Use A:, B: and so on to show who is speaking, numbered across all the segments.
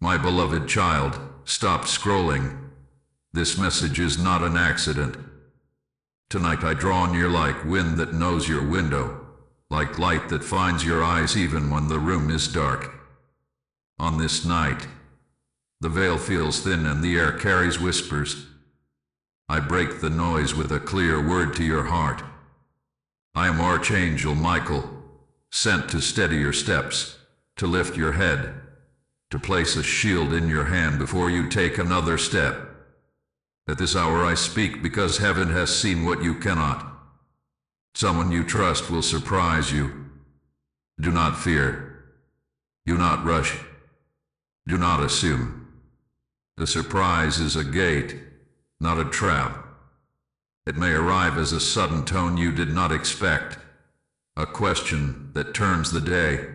A: My beloved child, stop scrolling. This message is not an accident. Tonight I draw near like wind that knows your window, like light that finds your eyes even when the room is dark. On this night, the veil feels thin and the air carries whispers. I break the noise with a clear word to your heart. I am Archangel Michael, sent to steady your steps, to lift your head, to place a shield in your hand before you take another step. At this hour I speak because heaven has seen what you cannot. Someone you trust will surprise you. Do not fear. Do not rush. Do not assume. The surprise is a gate, not a trap. It may arrive as a sudden tone you did not expect, a question that turns the day,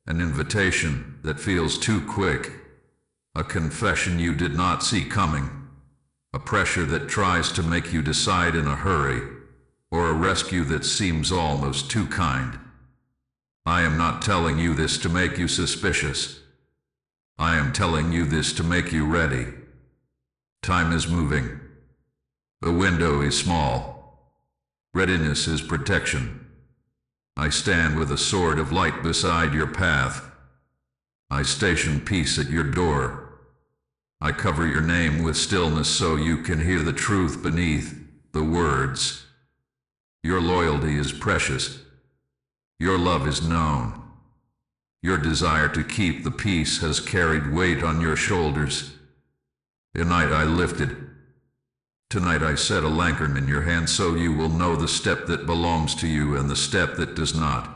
A: an invitation that feels too quick, a confession you did not see coming, a pressure that tries to make you decide in a hurry, or a rescue that seems almost too kind. I am not telling you this to make you suspicious. I am telling you this to make you ready. Time is moving. The window is small. Readiness is protection. I stand with a sword of light beside your path. I station peace at your door. I cover your name with stillness so you can hear the truth beneath the words. Your loyalty is precious. Your love is known. Your desire to keep the peace has carried weight on your shoulders. Tonight I lifted. Tonight I set a lantern in your hand so you will know the step that belongs to you and the step that does not.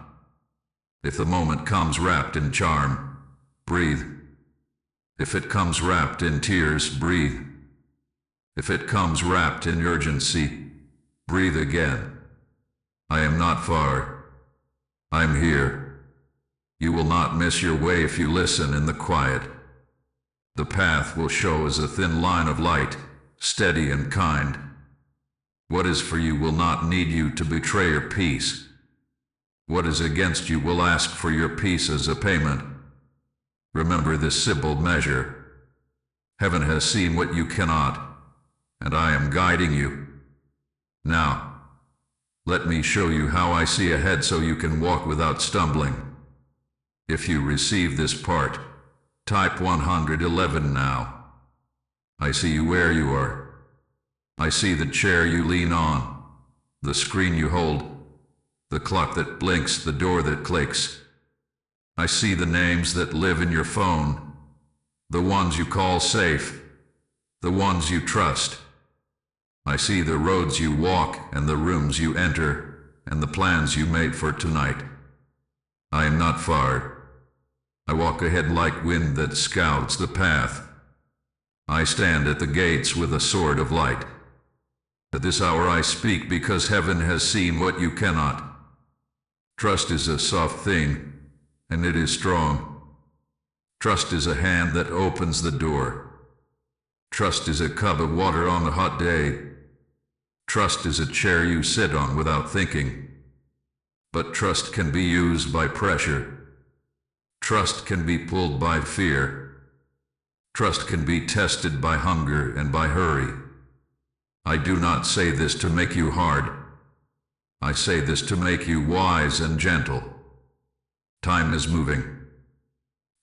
A: If the moment comes wrapped in charm, breathe. If it comes wrapped in tears, breathe. If it comes wrapped in urgency, breathe again. I am not far. I am here. You will not miss your way if you listen in the quiet. The path will show as a thin line of light, steady and kind. What is for you will not need you to betray your peace. What is against you will ask for your peace as a payment. Remember this simple measure. Heaven has seen what you cannot, and I am guiding you. Now, let me show you how I see ahead so you can walk without stumbling. If you receive this part, type 111 now. I see you where you are. I see the chair you lean on, the screen you hold, the clock that blinks, the door that clicks. I see the names that live in your phone, the ones you call safe, the ones you trust. I see the roads you walk and the rooms you enter and the plans you made for tonight. I am not far. I walk ahead like wind that scouts the path. I stand at the gates with a sword of light. At this hour I speak because heaven has seen what you cannot. Trust is a soft thing, and it is strong. Trust is a hand that opens the door. Trust is a cup of water on a hot day. Trust is a chair you sit on without thinking. But trust can be used by pressure. Trust can be pulled by fear. Trust can be tested by hunger and by hurry. I do not say this to make you hard. I say this to make you wise and gentle. Time is moving.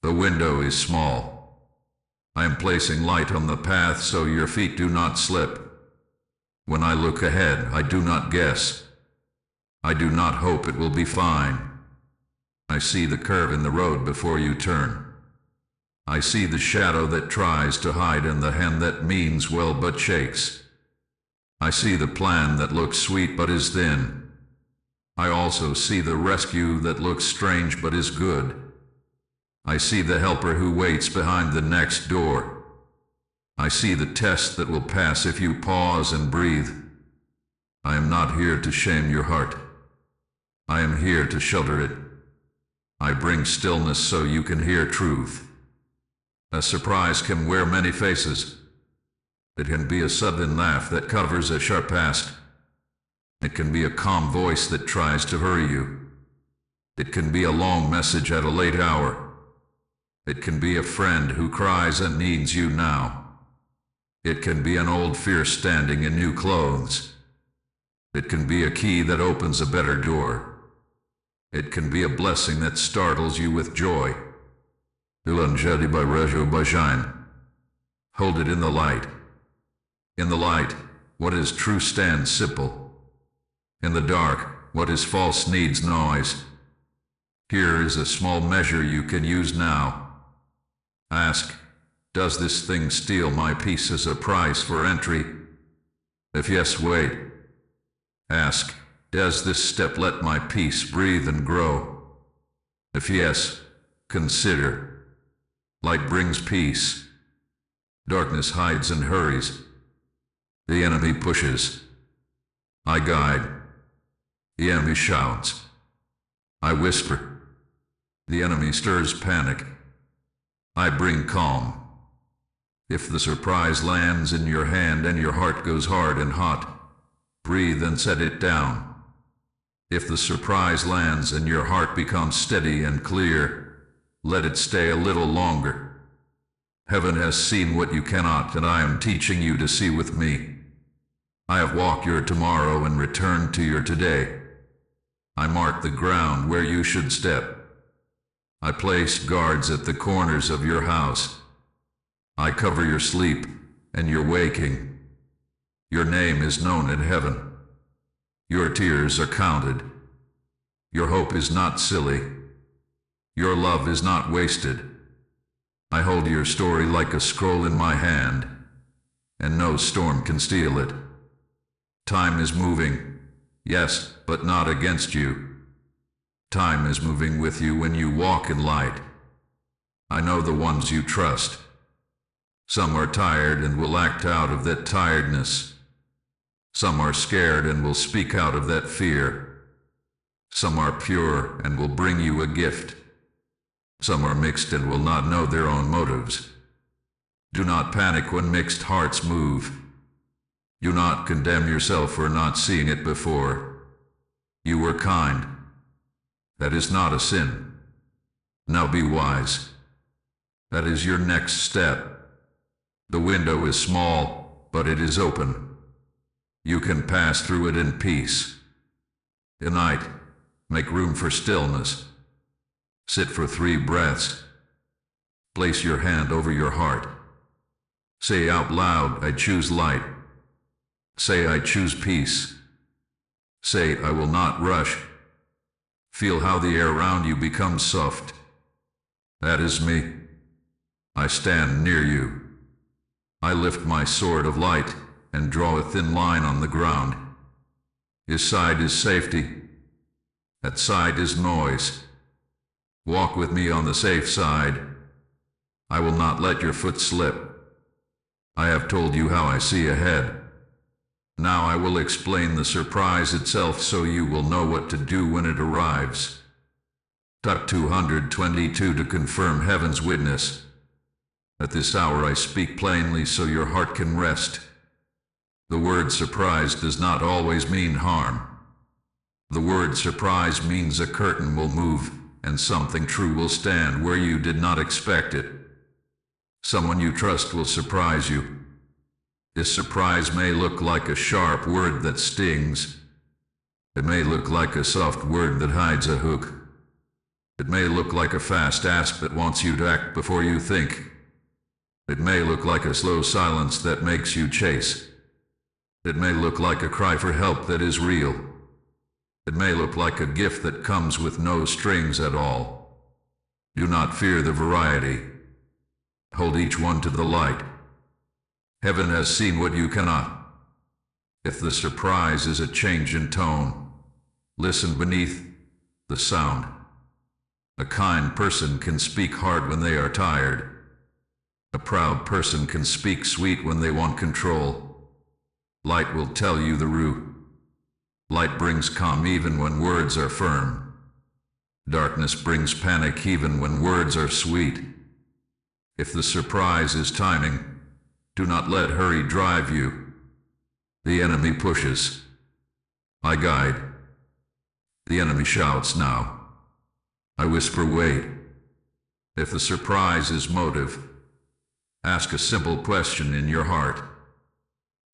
A: The window is small. I am placing light on the path so your feet do not slip. When I look ahead, I do not guess. I do not hope it will be fine. I see the curve in the road before you turn. I see the shadow that tries to hide and the hand that means well but shakes. I see the plan that looks sweet but is thin. I also see the rescue that looks strange but is good. I see the helper who waits behind the next door. I see the test that will pass if you pause and breathe. I am not here to shame your heart. I am here to shelter it. I bring stillness so you can hear truth. A surprise can wear many faces. It can be a sudden laugh that covers a sharp past. It can be a calm voice that tries to hurry you. It can be a long message at a late hour. It can be a friend who cries and needs you now. It can be an old fear standing in new clothes. It can be a key that opens a better door. It can be a blessing that startles you with joy. Ulanjedi by Rejo Bajain. Hold it in the light. In the light, what is true stands simple. In the dark, what is false needs noise. Here is a small measure you can use now. Ask, does this thing steal my peace as a price for entry? If yes, wait. Ask, does this step let my peace breathe and grow? If yes, consider. Light brings peace. Darkness hides and hurries. The enemy pushes. I guide. The enemy shouts. I whisper. The enemy stirs panic. I bring calm. If the surprise lands in your hand and your heart goes hard and hot, breathe and set it down. If the surprise lands and your heart becomes steady and clear, let it stay a little longer. Heaven has seen what you cannot, and I am teaching you to see with me. I have walked your tomorrow and returned to your today. I mark the ground where you should step. I place guards at the corners of your house. I cover your sleep and your waking. Your name is known in heaven. Your tears are counted. Your hope is not silly. Your love is not wasted. I hold your story like a scroll in my hand, and no storm can steal it. Time is moving, yes, but not against you. Time is moving with you when you walk in light. I know the ones you trust. Some are tired and will act out of that tiredness. Some are scared and will speak out of that fear. Some are pure and will bring you a gift. Some are mixed and will not know their own motives. Do not panic when mixed hearts move. Do not condemn yourself for not seeing it before. You were kind. That is not a sin. Now be wise. That is your next step. The window is small, but it is open. You can pass through it in peace. Tonight, make room for stillness. Sit for 3 breaths. Place your hand over your heart. Say out loud, I choose light. Say, I choose peace. Say, I will not rush. Feel how the air around you becomes soft. That is me. I stand near you. I lift my sword of light and draw a thin line on the ground. His side is safety. That side is noise. Walk with me on the safe side. I will not let your foot slip. I have told you how I see ahead. Now I will explain the surprise itself so you will know what to do when it arrives. Tuck 222 to confirm heaven's witness. At this hour I speak plainly so your heart can rest. The word surprise does not always mean harm. The word surprise means a curtain will move and something true will stand where you did not expect it. Someone you trust will surprise you. This surprise may look like a sharp word that stings. It may look like a soft word that hides a hook. It may look like a fast ask that wants you to act before you think. It may look like a slow silence that makes you chase. It may look like a cry for help that is real. It may look like a gift that comes with no strings at all. Do not fear the variety. Hold each one to the light. Heaven has seen what you cannot. If the surprise is a change in tone, listen beneath the sound. A kind person can speak hard when they are tired. A proud person can speak sweet when they want control. Light will tell you the root. Light brings calm even when words are firm. Darkness brings panic even when words are sweet. If the surprise is timing, do not let hurry drive you. The enemy pushes. I guide. The enemy shouts now. I whisper, wait. If the surprise is motive, ask a simple question in your heart.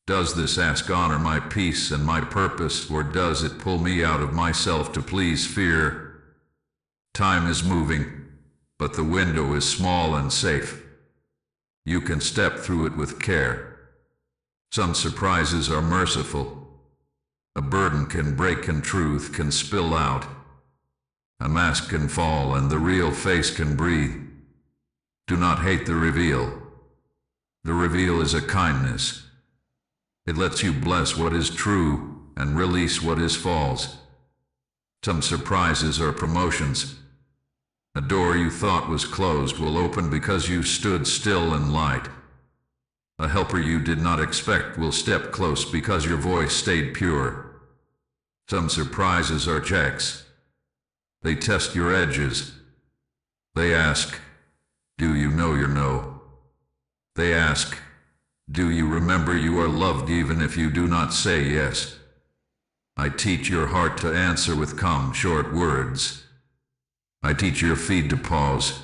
A: Does this ask honor my peace and my purpose, or does it pull me out of myself to please fear? Time is moving, but the window is small and safe. You can step through it with care. Some surprises are merciful. A burden can break and truth can spill out. A mask can fall and the real face can breathe. Do not hate the reveal. The reveal is a kindness. It lets you bless what is true and release what is false. Some surprises are promotions. A door you thought was closed will open because you stood still in light. A helper you did not expect will step close because your voice stayed pure. Some surprises are checks. They test your edges. They ask, do you know your no? They ask, do you remember you are loved even if you do not say yes? I teach your heart to answer with calm, short words. I teach your feet to pause.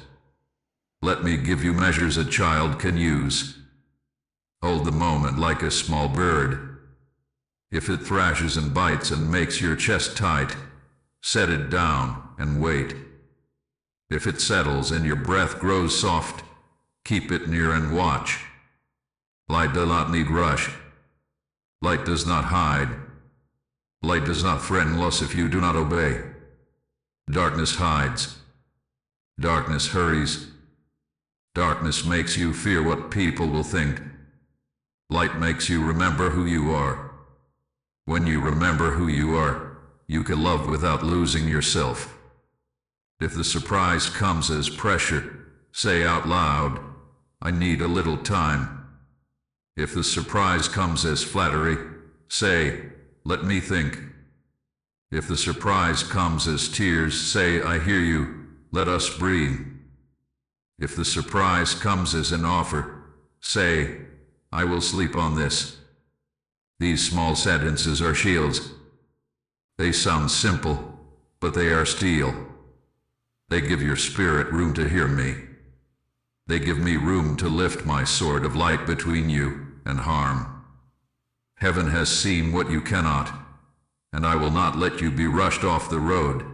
A: Let me give you measures a child can use. Hold the moment like a small bird. If it thrashes and bites and makes your chest tight, set it down and wait. If it settles and your breath grows soft, keep it near and watch. Light does not need rush. Light does not hide. Light does not threaten loss if you do not obey. Darkness hides. Darkness hurries. Darkness makes you fear what people will think. Light makes you remember who you are. When you remember who you are, you can love without losing yourself. If the surprise comes as pressure, say out loud, I need a little time. If the surprise comes as flattery, say, let me think. If the surprise comes as tears, say, I hear you, let us breathe. If the surprise comes as an offer, say, I will sleep on this. These small sentences are shields. They sound simple, but they are steel. They give your spirit room to hear me. They give me room to lift my sword of light between you and harm. Heaven has seen what you cannot, and I will not let you be rushed off the road.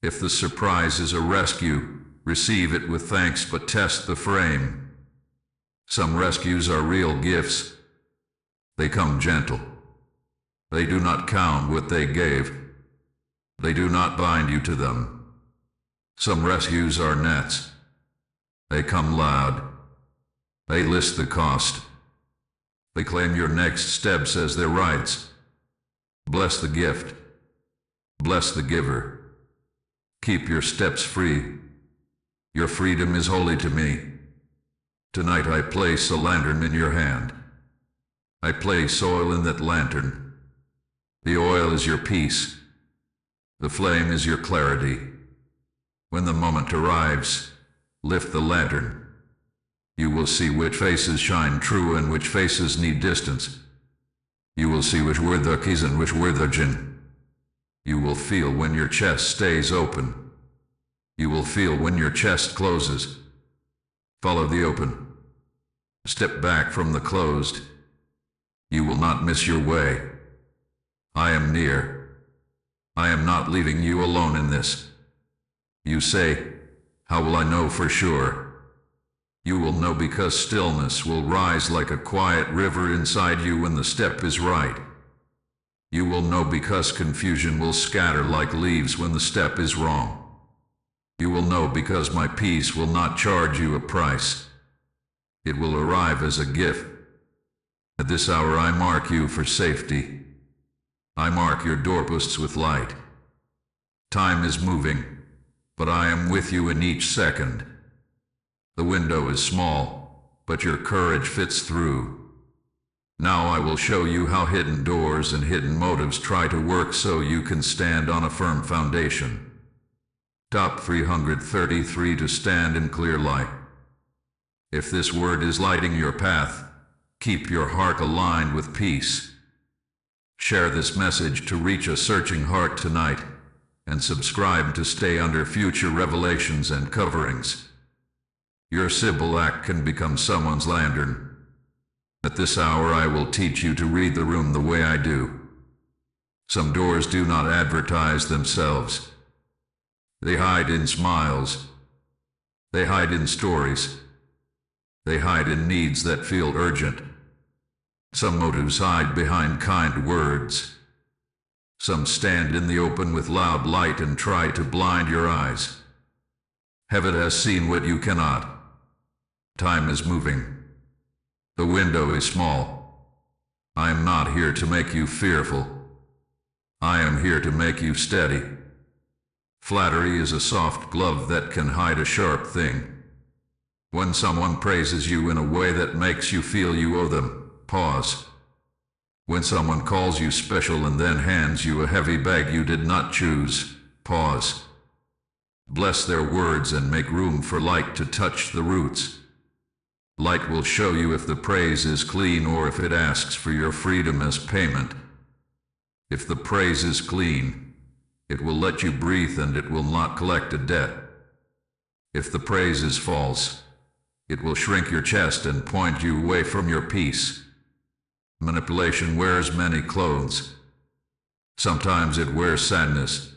A: If the surprise is a rescue, receive it with thanks, but test the frame. Some rescues are real gifts. They come gentle. They do not count what they gave. They do not bind you to them. Some rescues are nets. They come loud. They list the cost. They claim your next steps as their rights. Bless the gift. Bless the giver. Keep your steps free. Your freedom is holy to me. Tonight I place a lantern in your hand. I place oil in that lantern. The oil is your peace. The flame is your clarity. When the moment arrives, lift the lantern. You will see which faces shine true and which faces need distance. You will see which were the keys and which were the jinn. You will feel when your chest stays open. You will feel when your chest closes. Follow the open. Step back from the closed. You will not miss your way. I am near. I am not leaving you alone in this. You say, how will I know for sure? You will know because stillness will rise like a quiet river inside you when the step is right. You will know because confusion will scatter like leaves when the step is wrong. You will know because my peace will not charge you a price. It will arrive as a gift. At this hour I mark you for safety. I mark your doorposts with light. Time is moving, but I am with you in each second. The window is small, but your courage fits through. Now I will show you how hidden doors and hidden motives try to work so you can stand on a firm foundation. Top 333 to stand in clear light. If this word is lighting your path, keep your heart aligned with peace. Share this message to reach a searching heart tonight, and subscribe to stay under future revelations and coverings. Your simple act can become someone's lantern. At this hour I will teach you to read the room the way I do. Some doors do not advertise themselves. They hide in smiles. They hide in stories. They hide in needs that feel urgent. Some motives hide behind kind words. Some stand in the open with loud light and try to blind your eyes. Heaven has seen what you cannot. Time is moving. The window is small. I am not here to make you fearful. I am here to make you steady. Flattery is a soft glove that can hide a sharp thing. When someone praises you in a way that makes you feel you owe them, pause. When someone calls you special and then hands you a heavy bag you did not choose, pause. Bless their words and make room for light to touch the roots. Light will show you if the praise is clean or if it asks for your freedom as payment. If the praise is clean, it will let you breathe and it will not collect a debt. If the praise is false, it will shrink your chest and point you away from your peace. Manipulation wears many clothes. Sometimes it wears sadness.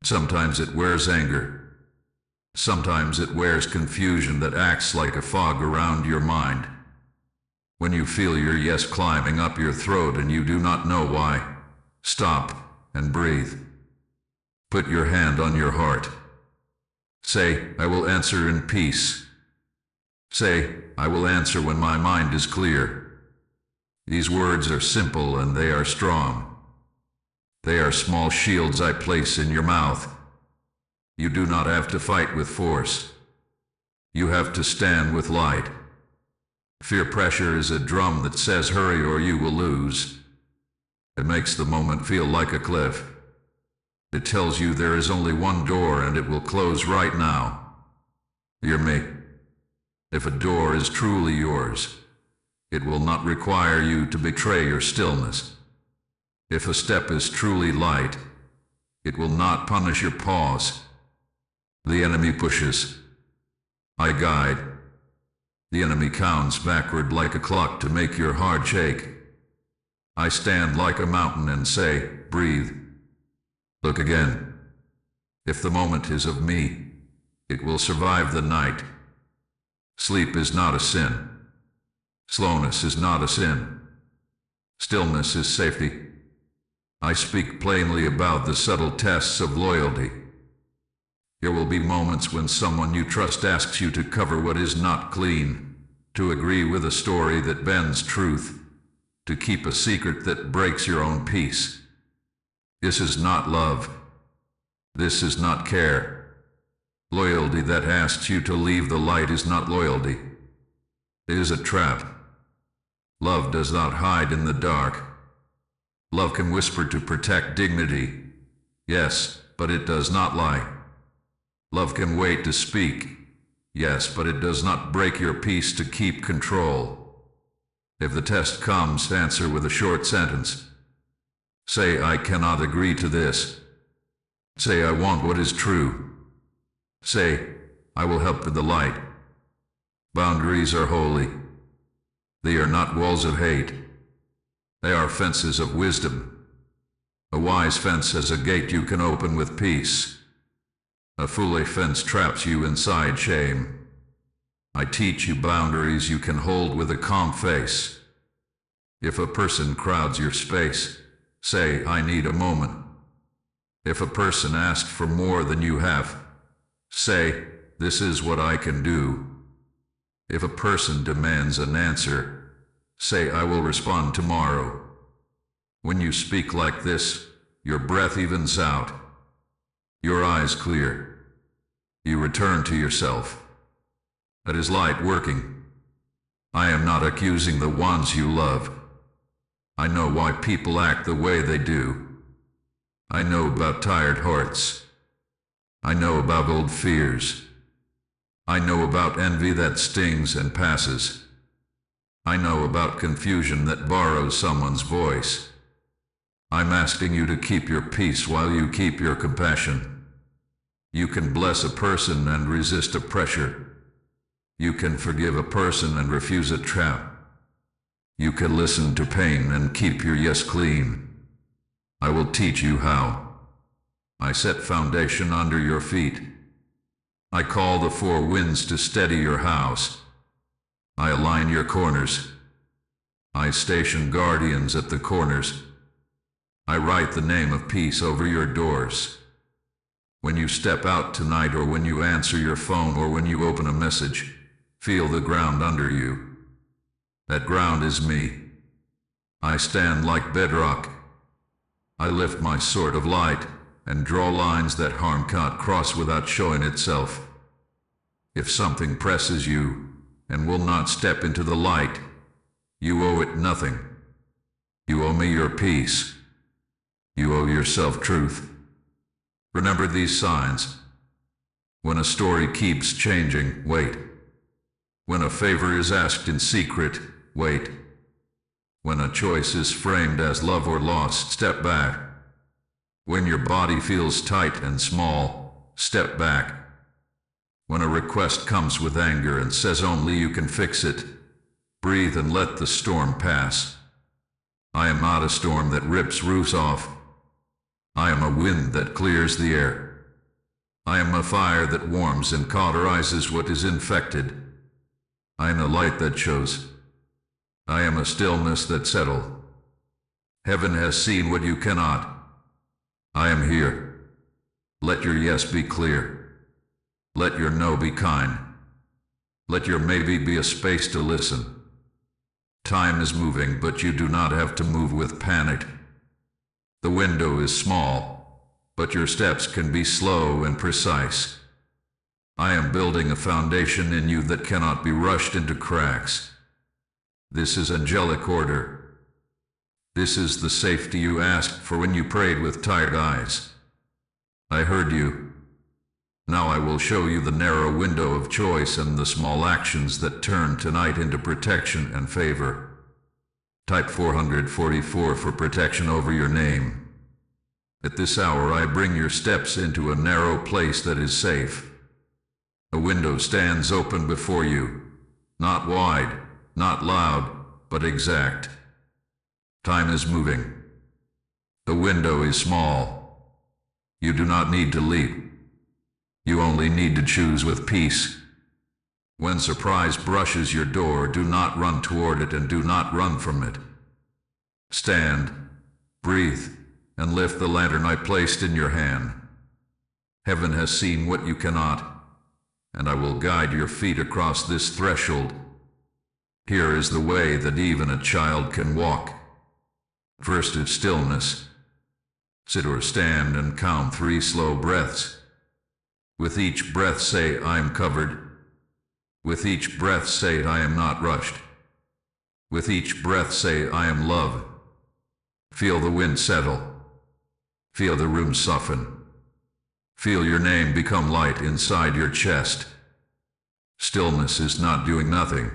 A: Sometimes it wears anger. Sometimes it wears confusion that acts like a fog around your mind. When you feel your yes climbing up your throat and you do not know why, stop and breathe. Put your hand on your heart. Say, I will answer in peace. Say, I will answer when my mind is clear. These words are simple and they are strong. They are small shields I place in your mouth. You do not have to fight with force. You have to stand with light. Fear pressure is a drum that says hurry or you will lose. It makes the moment feel like a cliff. It tells you there is only one door and it will close right now. Hear me. If a door is truly yours, it will not require you to betray your stillness. If a step is truly light, it will not punish your pause. The enemy pushes. I guide. The enemy counts backward like a clock to make your heart shake. I stand like a mountain and say, breathe. Look again. If the moment is of me, it will survive the night. Sleep is not a sin. Slowness is not a sin. Stillness is safety. I speak plainly about the subtle tests of loyalty. There will be moments when someone you trust asks you to cover what is not clean, to agree with a story that bends truth, to keep a secret that breaks your own peace. This is not love. This is not care. Loyalty that asks you to leave the light is not loyalty. It is a trap. Love does not hide in the dark. Love can whisper to protect dignity. Yes, but it does not lie. Love can wait to speak. Yes, but it does not break your peace to keep control. If the test comes, answer with a short sentence. Say, I cannot agree to this. Say, I want what is true. Say, I will help with the light. Boundaries are holy. They are not walls of hate. They are fences of wisdom. A wise fence has a gate you can open with peace. A foolish fence traps you inside shame. I teach you boundaries you can hold with a calm face. If a person crowds your space, say, I need a moment. If a person asks for more than you have, say, this is what I can do. If a person demands an answer, say, I will respond tomorrow. When you speak like this, your breath evens out. Your eyes clear. You return to yourself. That is light working. I am not accusing the ones you love. I know why people act the way they do. I know about tired hearts. I know about old fears. I know about envy that stings and passes. I know about confusion that borrows someone's voice. I'm asking you to keep your peace while you keep your compassion. You can bless a person and resist a pressure. You can forgive a person and refuse a trap. You can listen to pain and keep your yes clean. I will teach you how. I set foundation under your feet. I call the four winds to steady your house. I align your corners. I station guardians at the corners. I write the name of peace over your doors. When you step out tonight, or when you answer your phone, or when you open a message, feel the ground under you. That ground is me. I stand like bedrock. I lift my sword of light and draw lines that harm can't cross without showing itself. If something presses you and will not step into the light, you owe it nothing. You owe me your peace. You owe yourself truth. Remember these signs. When a story keeps changing, wait. When a favor is asked in secret, wait. When a choice is framed as love or loss, step back. When your body feels tight and small, step back. When a request comes with anger and says only you can fix it, breathe and let the storm pass. I am not a storm that rips roofs off. I am a wind that clears the air. I am a fire that warms and cauterizes what is infected. I am a light that shows. I am a stillness that settles. Heaven has seen what you cannot. I am here. Let your yes be clear. Let your no be kind. Let your maybe be a space to listen. Time is moving, but you do not have to move with panic. The window is small, but your steps can be slow and precise. I am building a foundation in you that cannot be rushed into cracks. This is angelic order. This is the safety you asked for when you prayed with tired eyes. I heard you. Now I will show you the narrow window of choice and the small actions that turn tonight into protection and favor. Type 444 for protection over your name. At this hour I bring your steps into a narrow place that is safe. A window stands open before you, not wide, not loud, but exact. Time is moving. The window is small. You do not need to leap. You only need to choose with peace. When surprise brushes your door, do not run toward it and do not run from it. Stand, breathe, and lift the lantern I placed in your hand. Heaven has seen what you cannot, and I will guide your feet across this threshold. Here is the way that even a child can walk. First is stillness. Sit or stand and count 3 slow breaths. With each breath say, I am covered. With each breath say, I am not rushed. With each breath say, I am love. Feel the wind settle. Feel the room soften. Feel your name become light inside your chest. Stillness is not doing nothing.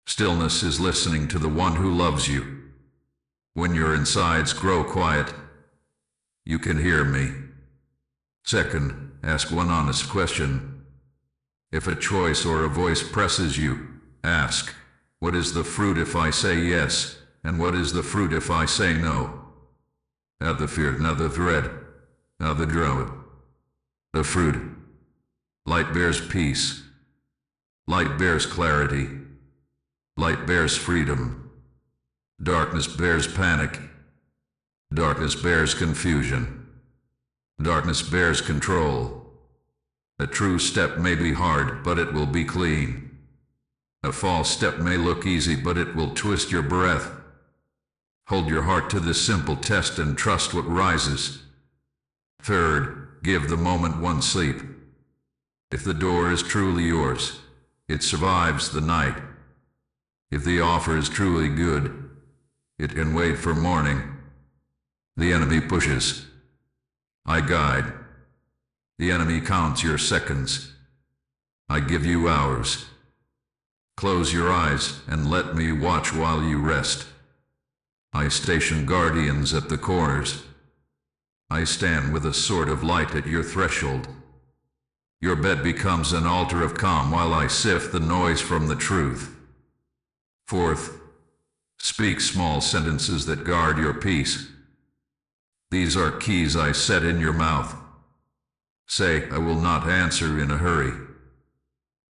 A: Stillness is listening to the one who loves you. When your insides grow quiet, you can hear me. Second, ask one honest question. If a choice or a voice presses you, ask, what is the fruit if I say yes, and what is the fruit if I say no? Now the fear, now the thread, now the drum. The fruit. Light bears peace. Light bears clarity. Light bears freedom. Darkness bears panic. Darkness bears confusion. Darkness bears control. A true step may be hard, but it will be clean. A false step may look easy, but it will twist your breath. Hold your heart to this simple test and trust what rises. Third, give the moment one sleep. If the door is truly yours, it survives the night. If the offer is truly good, it can wait for morning. The enemy pushes. I guide. The enemy counts your seconds. I give you hours. Close your eyes and let me watch while you rest. I station guardians at the corners. I stand with a sword of light at your threshold. Your bed becomes an altar of calm while I sift the noise from the truth. Fourth, speak small sentences that guard your peace. These are keys I set in your mouth. Say, I will not answer in a hurry.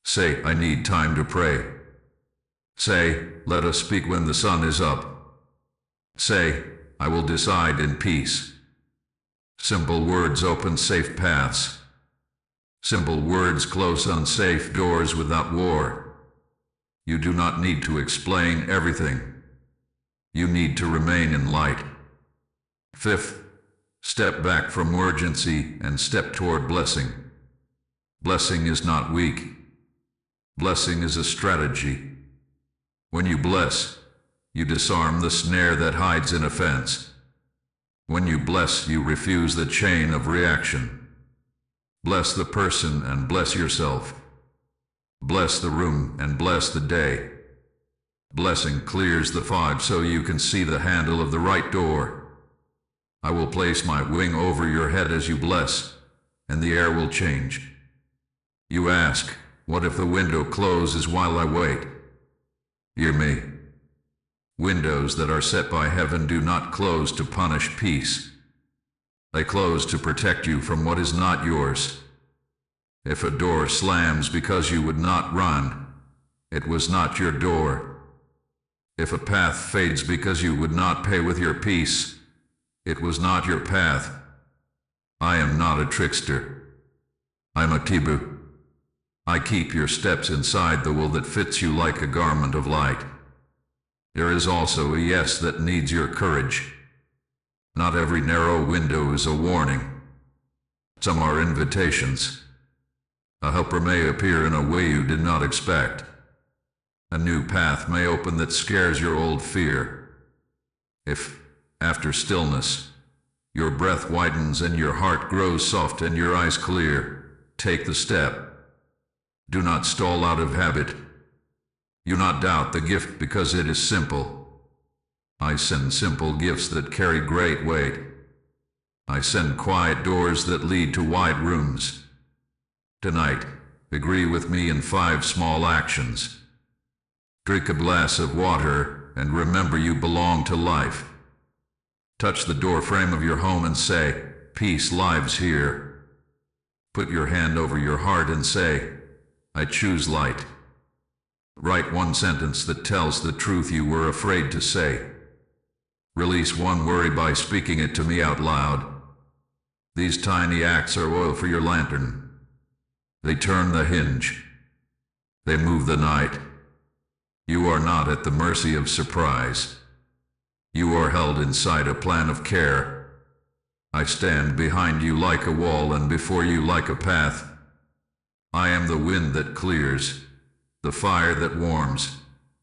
A: Say, I need time to pray. Say, let us speak when the sun is up. Say, I will decide in peace. Simple words open safe paths. Simple words close unsafe doors without war. You do not need to explain everything. You need to remain in light. Fifth, step back from urgency and step toward blessing. Blessing is not weak. Blessing is a strategy. When you bless, you disarm the snare that hides in offense. When you bless, you refuse the chain of reaction. Bless the person and bless yourself. Bless the room and bless the day. Blessing clears the fog so you can see the handle of the right door. I will place my wing over your head as you bless, and the air will change. You ask, what if the window closes while I wait? Hear me. Windows that are set by heaven do not close to punish peace. They close to protect you from what is not yours. If a door slams because you would not run, it was not your door. If a path fades because you would not pay with your peace, it was not your path. I am not a trickster. I'm a Tibu. I keep your steps inside the wool that fits you like a garment of light. There is also a yes that needs your courage. Not every narrow window is a warning. Some are invitations. A helper may appear in a way you did not expect. A new path may open that scares your old fear. If, after stillness, your breath widens and your heart grows soft and your eyes clear, take the step. Do not stall out of habit. Do not doubt the gift because it is simple. I send simple gifts that carry great weight. I send quiet doors that lead to wide rooms. Tonight, agree with me in 5 small actions. Drink a glass of water and remember you belong to life. Touch the doorframe of your home and say, peace lives here. Put your hand over your heart and say, I choose light. Write 1 sentence that tells the truth you were afraid to say. Release 1 worry by speaking it to me out loud. These tiny acts are oil for your lantern. They turn the hinge. They move the night. You are not at the mercy of surprise. You are held inside a plan of care. I stand behind you like a wall and before you like a path. I am the wind that clears, the fire that warms,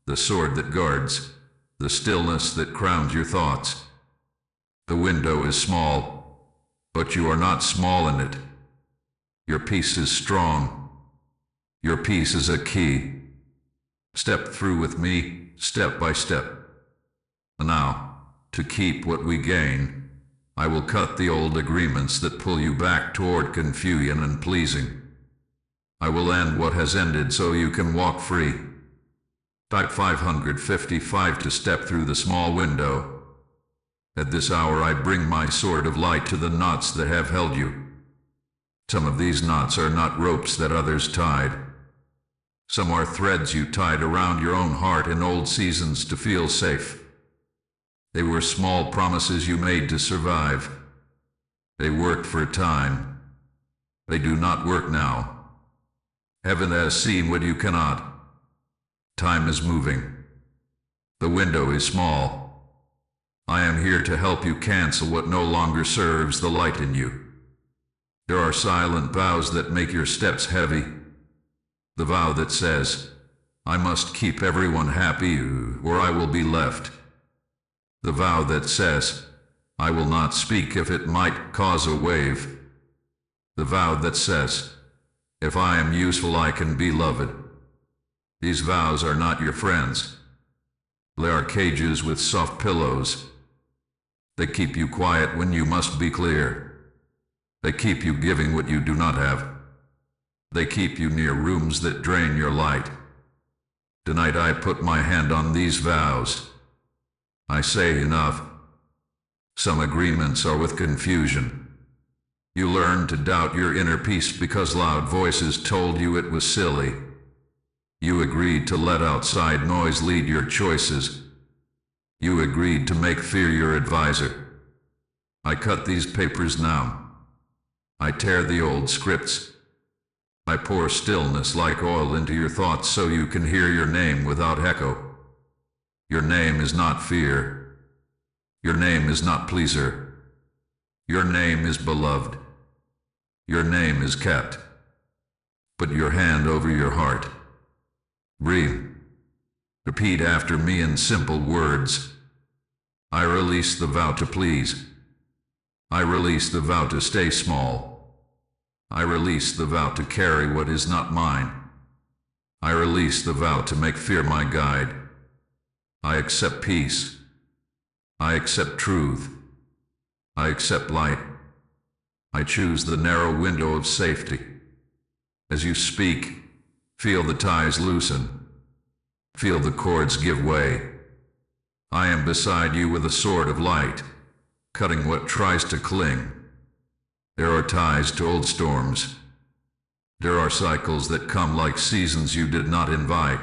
A: the sword that guards, the stillness that crowns your thoughts. The window is small, but you are not small in it. Your peace is strong. Your peace is a key. Step through with me, step by step. And now, to keep what we gain, I will cut the old agreements that pull you back toward confusion and pleasing. I will end what has ended so you can walk free. Type 555 to step through the small window. At this hour I bring my sword of light to the knots that have held you. Some of these knots are not ropes that others tied. Some are threads you tied around your own heart in old seasons to feel safe. They were small promises you made to survive. They worked for a time. They do not work now. Heaven has seen what you cannot. Time is moving. The window is small. I am here to help you cancel what no longer serves the light in you. There are silent vows that make your steps heavy. The vow that says, I must keep everyone happy or I will be left. The vow that says, I will not speak if it might cause a wave. The vow that says, if I am useful I can be loved. These vows are not your friends. They are cages with soft pillows. They keep you quiet when you must be clear. They keep you giving what you do not have. They keep you near rooms that drain your light. Tonight I put my hand on these vows. I say enough. Some agreements are with confusion. You learn to doubt your inner peace because loud voices told you it was silly. You agreed to let outside noise lead your choices. You agreed to make fear your advisor. I cut these papers now. I tear the old scripts. I pour stillness like oil into your thoughts so you can hear your name without echo. Your name is not fear. Your name is not pleaser. Your name is beloved. Your name is kept. Put your hand over your heart. Breathe. Repeat after me in simple words. I release the vow to please. I release the vow to stay small. I release the vow to carry what is not mine. I release the vow to make fear my guide. I accept peace. I accept truth. I accept light. I choose the narrow window of safety. As you speak, feel the ties loosen. Feel the cords give way. I am beside you with a sword of light, cutting what tries to cling. There are ties to old storms. There are cycles that come like seasons you did not invite.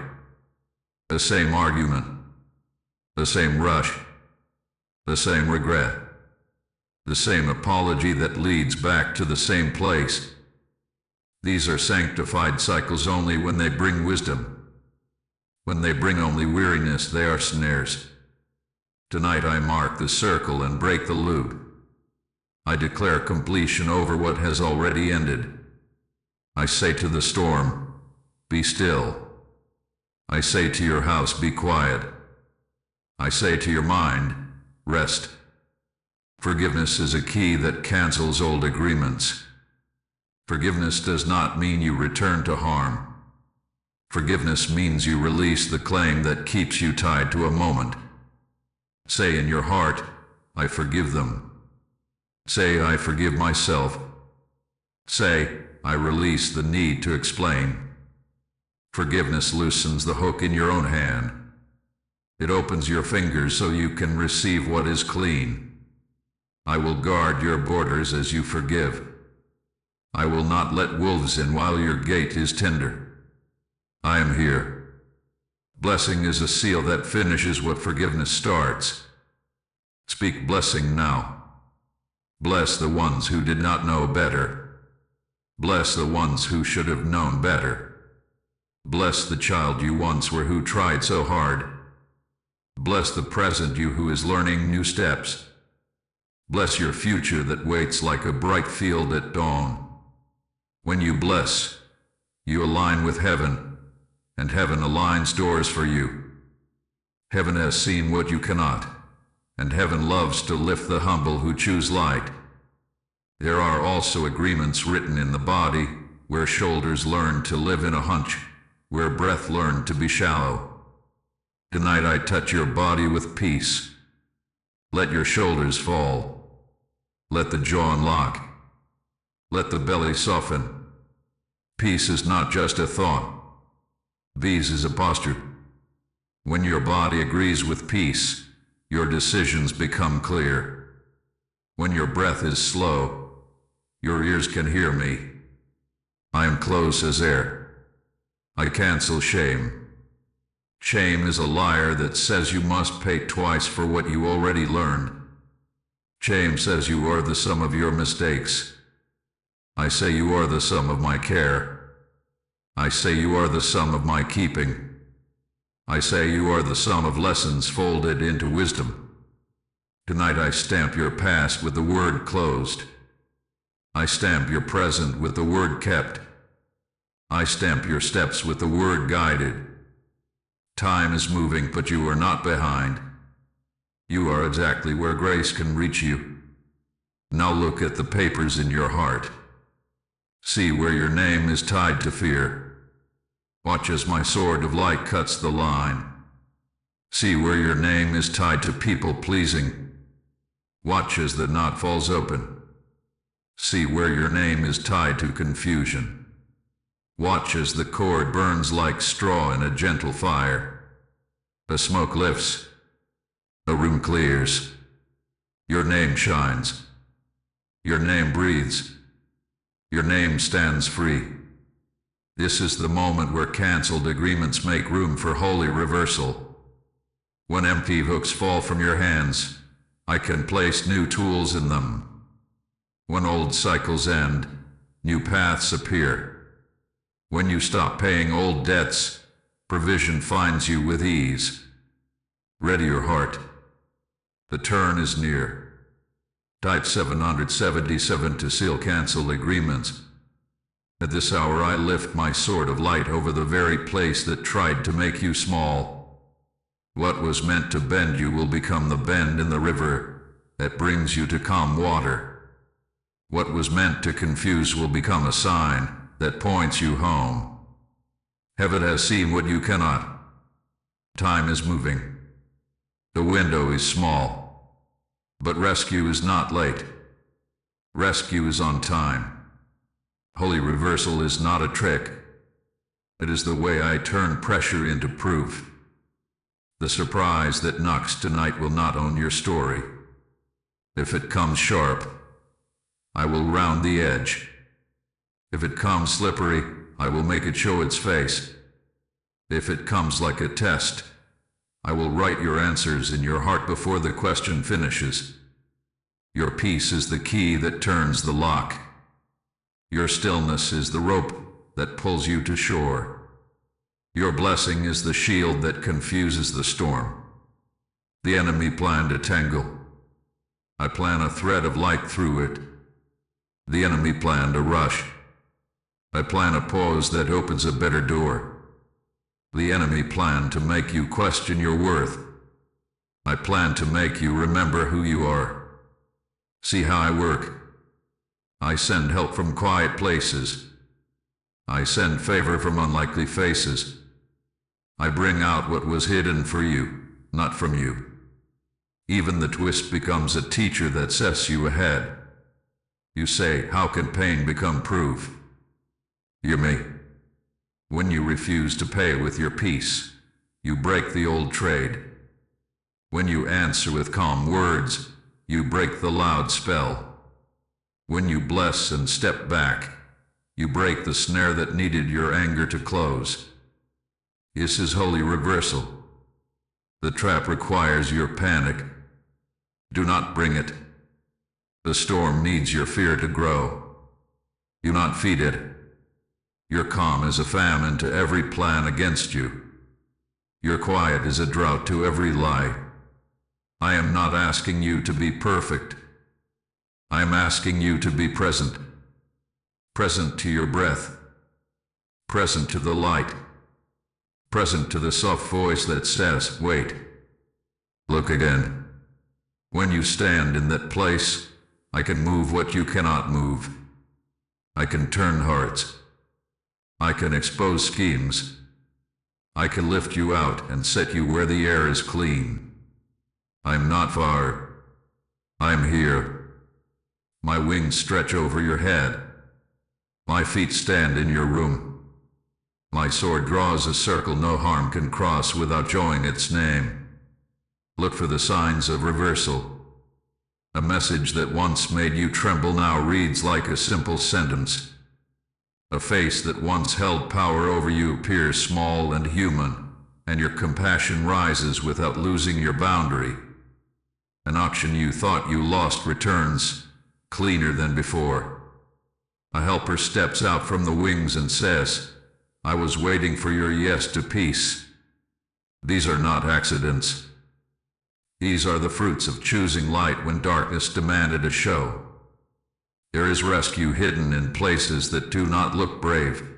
A: The same argument, the same rush, the same regret, the same apology that leads back to the same place. These are sanctified cycles only when they bring wisdom. When they bring only weariness, they are snares. Tonight I mark the circle and break the loop. I declare completion over what has already ended. I say to the storm, be still. I say to your house, be quiet. I say to your mind, rest. Forgiveness is a key that cancels old agreements. Forgiveness does not mean you return to harm. Forgiveness means you release the claim that keeps you tied to a moment. Say in your heart, I forgive them. Say, I forgive myself. Say, I release the need to explain. Forgiveness loosens the hook in your own hand. It opens your fingers so you can receive what is clean. I will guard your borders as you forgive. I will not let wolves in while your gate is tender. I am here. Blessing is a seal that finishes what forgiveness starts. Speak blessing now. Bless the ones who did not know better. Bless the ones who should have known better. Bless the child you once were who tried so hard. Bless the present you who is learning new steps. Bless your future that waits like a bright field at dawn. When you bless, you align with heaven, and heaven aligns doors for you. Heaven has seen what you cannot, and heaven loves to lift the humble who choose light. There are also agreements written in the body, where shoulders learn to live in a hunch, where breath learned to be shallow. Tonight I touch your body with peace. Let your shoulders fall. Let the jaw unlock. Let the belly soften. Peace is not just a thought. Peace is a posture. When your body agrees with peace, your decisions become clear. When your breath is slow, your ears can hear me. I am close as air. I cancel shame. Shame is a liar that says you must pay twice for what you already learned. Shame says you are the sum of your mistakes. I say you are the sum of my care. I say you are the sum of my keeping. I say you are the sum of lessons folded into wisdom. Tonight I stamp your past with the word closed. I stamp your present with the word kept. I stamp your steps with the word guided. Time is moving, but you are not behind. You are exactly where grace can reach you. Now look at the papers in your heart. See where your name is tied to fear. Watch as my sword of light cuts the line. See where your name is tied to people pleasing. Watch as the knot falls open. See where your name is tied to confusion. Watch as the cord burns like straw in a gentle fire. The smoke lifts. The room clears. Your name shines. Your name breathes. Your name stands free. This is the moment where cancelled agreements make room for holy reversal. When empty hooks fall from your hands, I can place new tools in them. When old cycles end, new paths appear. When you stop paying old debts, provision finds you with ease. Ready your heart. The turn is near. Type 777 to seal cancel agreements. At this hour I lift my sword of light over the very place that tried to make you small. What was meant to bend you will become the bend in the river that brings you to calm water. What was meant to confuse will become a sign that points you home. Heaven has seen what you cannot. Time is moving. The window is small. But rescue is not late. Rescue is on time. Holy reversal is not a trick. It is the way I turn pressure into proof. The surprise that knocks tonight will not own your story. If it comes sharp, I will round the edge. If it comes slippery, I will make it show its face. If it comes like a test, I will write your answers in your heart before the question finishes. Your peace is the key that turns the lock. Your stillness is the rope that pulls you to shore. Your blessing is the shield that confuses the storm. The enemy planned a tangle. I plan a thread of light through it. The enemy planned a rush. I plan a pause that opens a better door. The enemy planned to make you question your worth. I plan to make you remember who you are. See how I work. I send help from quiet places. I send favor from unlikely faces. I bring out what was hidden for you, not from you. Even the twist becomes a teacher that sets you ahead. You say, how can pain become proof? Hear me. When you refuse to pay with your peace, you break the old trade. When you answer with calm words, you break the loud spell. When you bless and step back, you break the snare that needed your anger to close. This is holy reversal. The trap requires your panic. Do not bring it. The storm needs your fear to grow. Do not feed it. Your calm is a famine to every plan against you. Your quiet is a drought to every lie. I am not asking you to be perfect. I am asking you to be present. Present to your breath. Present to the light. Present to the soft voice that says, wait. Look again. When you stand in that place, I can move what you cannot move. I can turn hearts. I can expose schemes. I can lift you out and set you where the air is clean. I'm not far. I'm here. My wings stretch over your head. My feet stand in your room. My sword draws a circle no harm can cross without showing its name. Look for the signs of reversal. A message that once made you tremble now reads like a simple sentence. A face that once held power over you appears small and human, and your compassion rises without losing your boundary. An auction you thought you lost returns, cleaner than before. A helper steps out from the wings and says, I was waiting for your yes to peace. These are not accidents. These are the fruits of choosing light when darkness demanded a show. There is rescue hidden in places that do not look brave.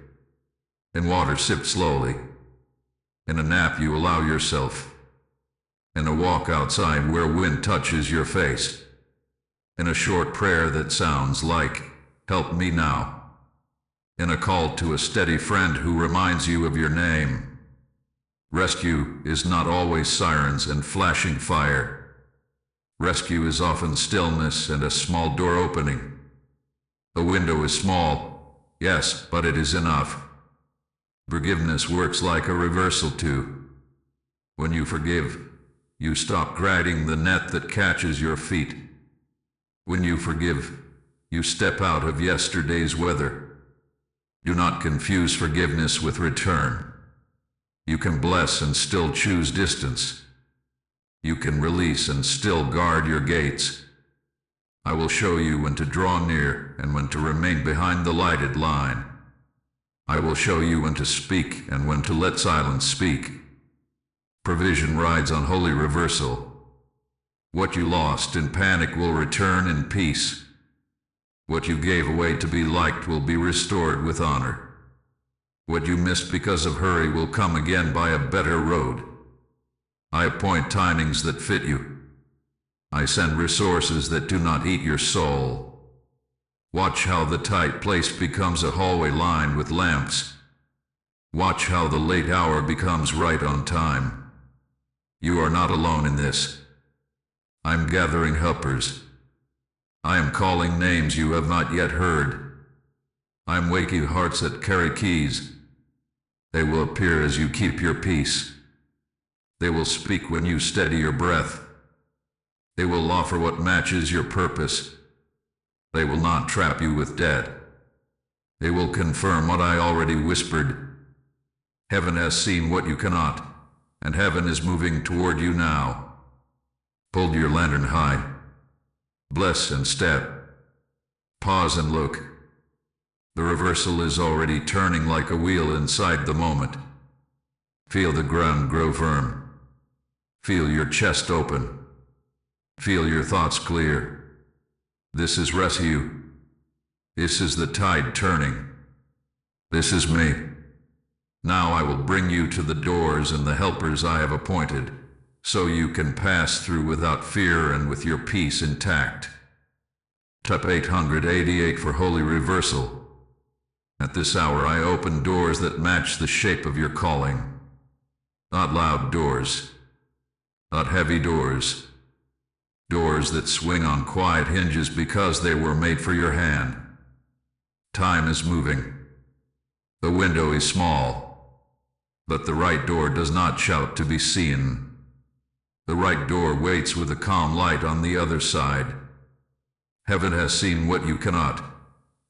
A: In water sipped slowly. In a nap you allow yourself. In a walk outside where wind touches your face. In a short prayer that sounds like, help me now. In a call to a steady friend who reminds you of your name. Rescue is not always sirens and flashing fire. Rescue is often stillness and a small door opening. The window is small, yes, but it is enough. Forgiveness works like a reversal too. When you forgive, you stop dragging the net that catches your feet. When you forgive, you step out of yesterday's weather. Do not confuse forgiveness with return. You can bless and still choose distance. You can release and still guard your gates. I will show you when to draw near and when to remain behind the lighted line. I will show you when to speak and when to let silence speak. Provision rides on holy reversal. What you lost in panic will return in peace. What you gave away to be liked will be restored with honor. What you missed because of hurry will come again by a better road. I appoint timings that fit you. I send resources that do not eat your soul. Watch how the tight place becomes a hallway lined with lamps. Watch how the late hour becomes right on time. You are not alone in this. I'm gathering helpers. I am calling names you have not yet heard. I am waking hearts that carry keys. They will appear as you keep your peace. They will speak when you steady your breath. They will offer what matches your purpose. They will not trap you with debt. They will confirm what I already whispered. Heaven has seen what you cannot, and heaven is moving toward you now. Hold your lantern high. Bless and step. Pause and look. The reversal is already turning like a wheel inside the moment. Feel the ground grow firm. Feel your chest open. Feel your thoughts clear. This is rescue. This is the tide turning. This is me. Now I will bring you to the doors and the helpers I have appointed, so you can pass through without fear and with your peace intact. Type 888 for holy reversal. At this hour I open doors that match the shape of your calling. Not loud doors. Not heavy doors. Doors that swing on quiet hinges because they were made for your hand. Time is moving. The window is small, but the right door does not shout to be seen. The right door waits with a calm light on the other side. Heaven has seen what you cannot,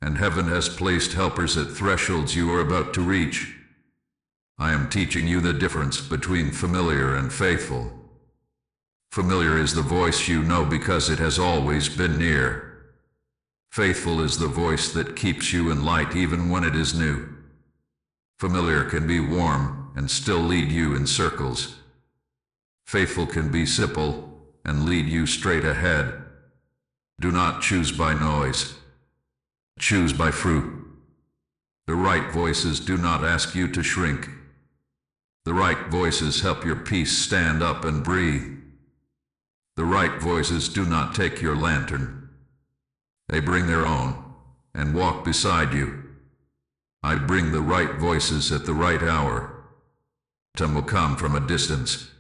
A: and heaven has placed helpers at thresholds you are about to reach. I am teaching you the difference between familiar and faithful. Familiar is the voice you know because it has always been near. Faithful is the voice that keeps you in light even when it is new. Familiar can be warm and still lead you in circles. Faithful can be simple and lead you straight ahead. Do not choose by noise. Choose by fruit. The right voices do not ask you to shrink. The right voices help your peace stand up and breathe. The right voices do not take your lantern. They bring their own and walk beside you. I bring the right voices at the right hour. Some will come from a distance.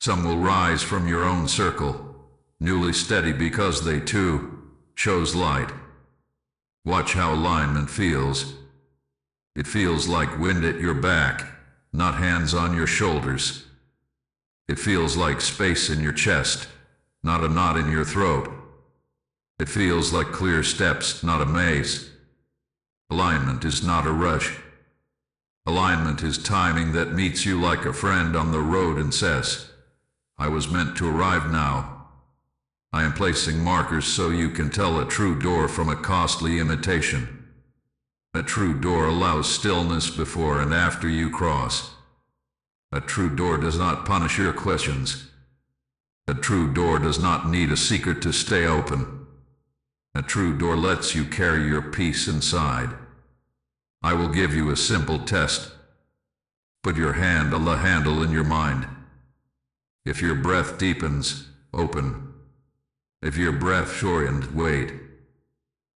A: Some will rise from your own circle, newly steady because they too chose light. Watch how alignment feels. It feels like wind at your back, not hands on your shoulders. It feels like space in your chest, not a knot in your throat. It feels like clear steps, not a maze. Alignment is not a rush. Alignment is timing that meets you like a friend on the road and says, I was meant to arrive now. I am placing markers so you can tell a true door from a costly imitation. A true door allows stillness before and after you cross. A true door does not punish your questions. A true door does not need a secret to stay open. A true door lets you carry your peace inside. I will give you a simple test. Put your hand on the handle in your mind. If your breath deepens, open. If your breath shortened, wait.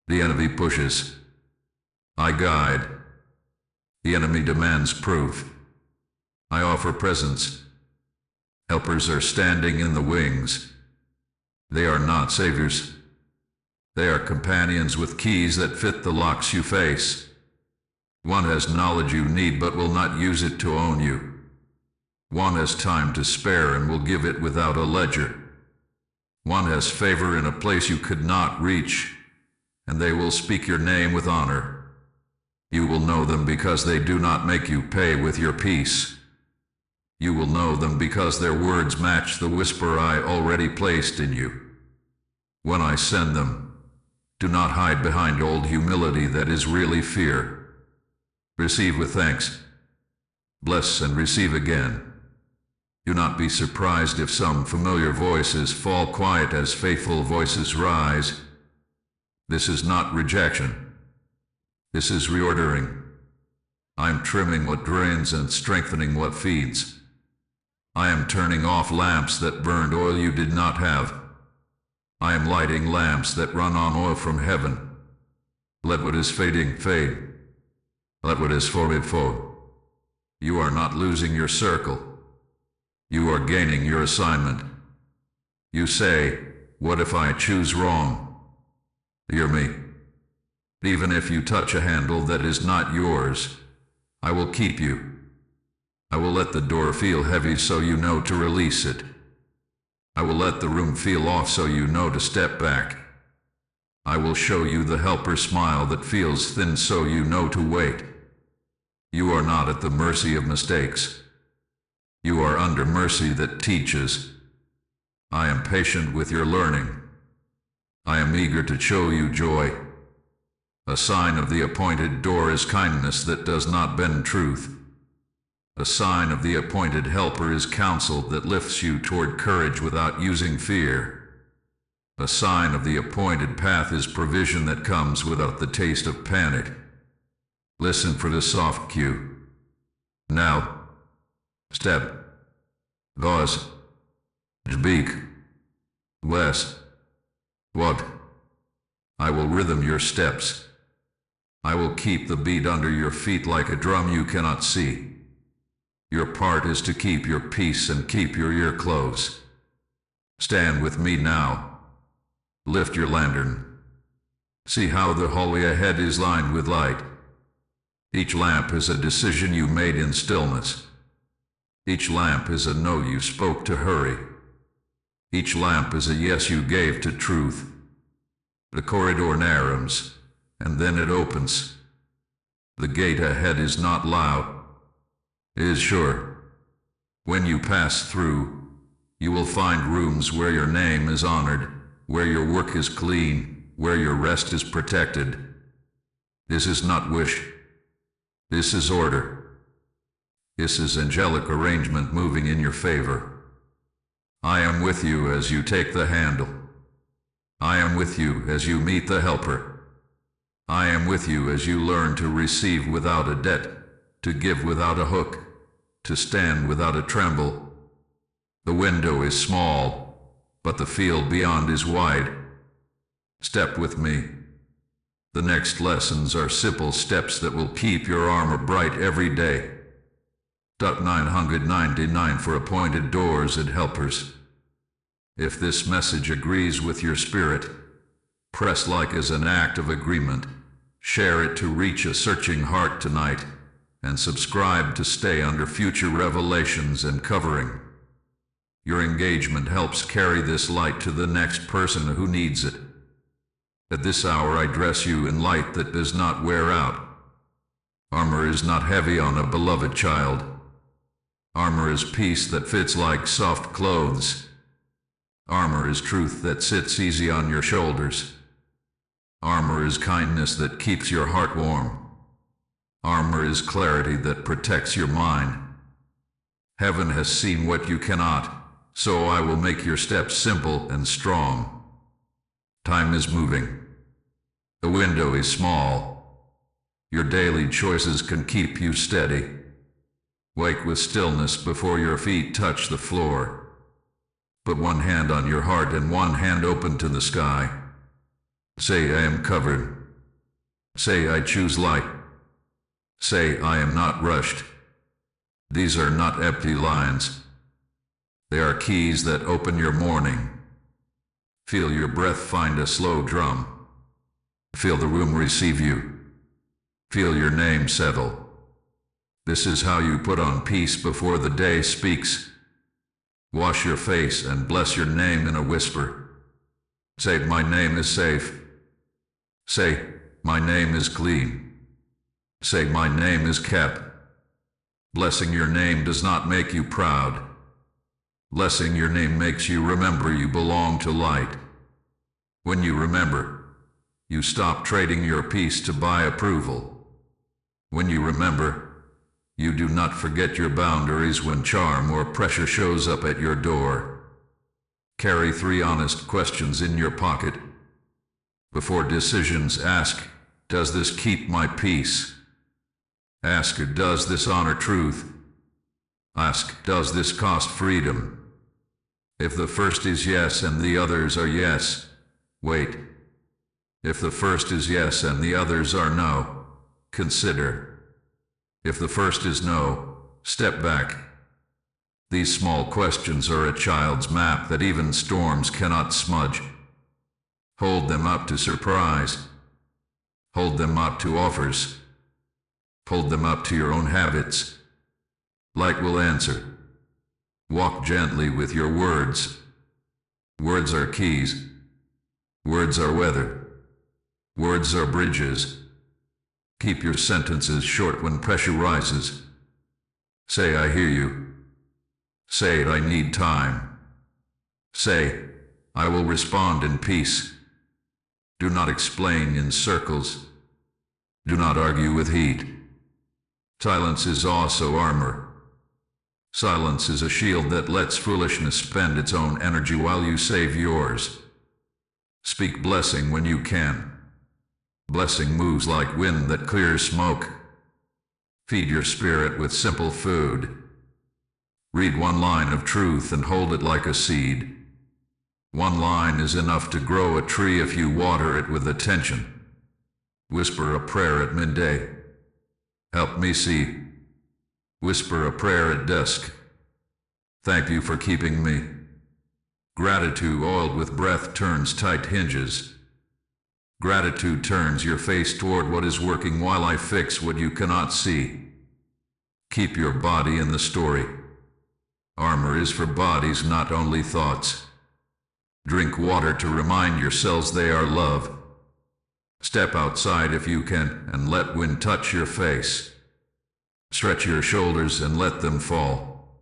A: The enemy pushes. I guide. The enemy demands proof. I offer presence. Helpers are standing in the wings. They are not saviors. They are companions with keys that fit the locks you face. One has knowledge you need but will not use it to own you. One has time to spare and will give it without a ledger. One has favor in a place you could not reach, and they will speak your name with honor. You will know them because they do not make you pay with your peace. You will know them because their words match the whisper I already placed in you. When I send them, do not hide behind old humility that is really fear. Receive with thanks. Bless and receive again. Do not be surprised if some familiar voices fall quiet as faithful voices rise. This is not rejection. This is reordering. I am trimming what drains and strengthening what feeds. I am turning off lamps that burned oil you did not have. I am lighting lamps that run on oil from heaven. Let what is fading fade. Let what is faded fade. You are not losing your circle. You are gaining your assignment. You say, what if I choose wrong? Hear me. Even if you touch a handle that is not yours, I will keep you. I will let the door feel heavy so you know to release it. I will let the room feel off so you know to step back. I will show you the helper smile that feels thin so you know to wait. You are not at the mercy of mistakes. You are under mercy that teaches. I am patient with your learning. I am eager to show you joy. A sign of the appointed door is kindness that does not bend truth. A sign of the appointed helper is counsel that lifts you toward courage without using fear. A sign of the appointed path is provision that comes without the taste of panic. Listen for the soft cue. Now. Step. Pause. Speak. Bless. What? I will rhythm your steps. I will keep the beat under your feet like a drum you cannot see. Your part is to keep your peace and keep your ear closed. Stand with me now. Lift your lantern. See how the hallway ahead is lined with light. Each lamp is a decision you made in stillness. Each lamp is a no you spoke to hurry. Each lamp is a yes you gave to truth. The corridor narrows, and then it opens. The gate ahead is not loud. It is sure. When you pass through, you will find rooms where your name is honored, where your work is clean, where your rest is protected. This is not wish. This is order. This is angelic arrangement moving in your favor. I am with you as you take the handle. I am with you as you meet the helper. I am with you as you learn to receive without a debt, to give without a hook, to stand without a tremble. The window is small, but the field beyond is wide. Step with me. The next lessons are simple steps that will keep your armor bright every day. 999 for appointed doors and helpers. If this message agrees with your spirit, press like as an act of agreement, share it to reach a searching heart tonight, and subscribe to stay under future revelations and covering. Your engagement helps carry this light to the next person who needs it. At this hour I dress you in light that does not wear out. Armor is not heavy on a beloved child. Armor is peace that fits like soft clothes. Armor is truth that sits easy on your shoulders. Armor is kindness that keeps your heart warm. Armor is clarity that protects your mind. Heaven has seen what you cannot, so I will make your steps simple and strong. Time is moving. The window is small. Your daily choices can keep you steady. Wake with stillness before your feet touch the floor. Put one hand on your heart and one hand open to the sky. Say, I am covered. Say, I choose light. Say, I am not rushed. These are not empty lines. They are keys that open your morning. Feel your breath find a slow drum. Feel the room receive you. Feel your name settle. This is how you put on peace before the day speaks. Wash your face and bless your name in a whisper. Say, my name is safe. Say, my name is clean. Say, my name is kept. Blessing your name does not make you proud. Blessing your name makes you remember you belong to light. When you remember, you stop trading your peace to buy approval. When you remember, you do not forget your boundaries when charm or pressure shows up at your door. Carry 3 honest questions in your pocket. Before decisions, ask, does this keep my peace? Ask, does this honor truth? Ask, does this cost freedom? If the first is yes and the others are yes, wait. If the first is yes and the others are no, consider. If the first is no, step back. These small questions are a child's map that even storms cannot smudge. Hold them up to surprise. Hold them up to offers. Hold them up to your own habits. Light will answer. Walk gently with your words. Words are keys. Words are weather. Words are bridges. Keep your sentences short when pressure rises. Say, I hear you. Say, I need time. Say, I will respond in peace. Do not explain in circles. Do not argue with heat. Silence is also armor. Silence is a shield that lets foolishness spend its own energy while you save yours. Speak blessing when you can. Blessing moves like wind that clears smoke. Feed your spirit with simple food. Read 1 line of truth and hold it like a seed. 1 line is enough to grow a tree if you water it with attention. Whisper a prayer at midday. Help me see. Whisper a prayer at dusk. Thank you for keeping me. Gratitude oiled with breath turns tight hinges. Gratitude turns your face toward what is working while I fix what you cannot see. Keep your body in the story. Armor is for bodies, not only thoughts. Drink water to remind your cells they are love. Step outside if you can and let wind touch your face. Stretch your shoulders and let them fall.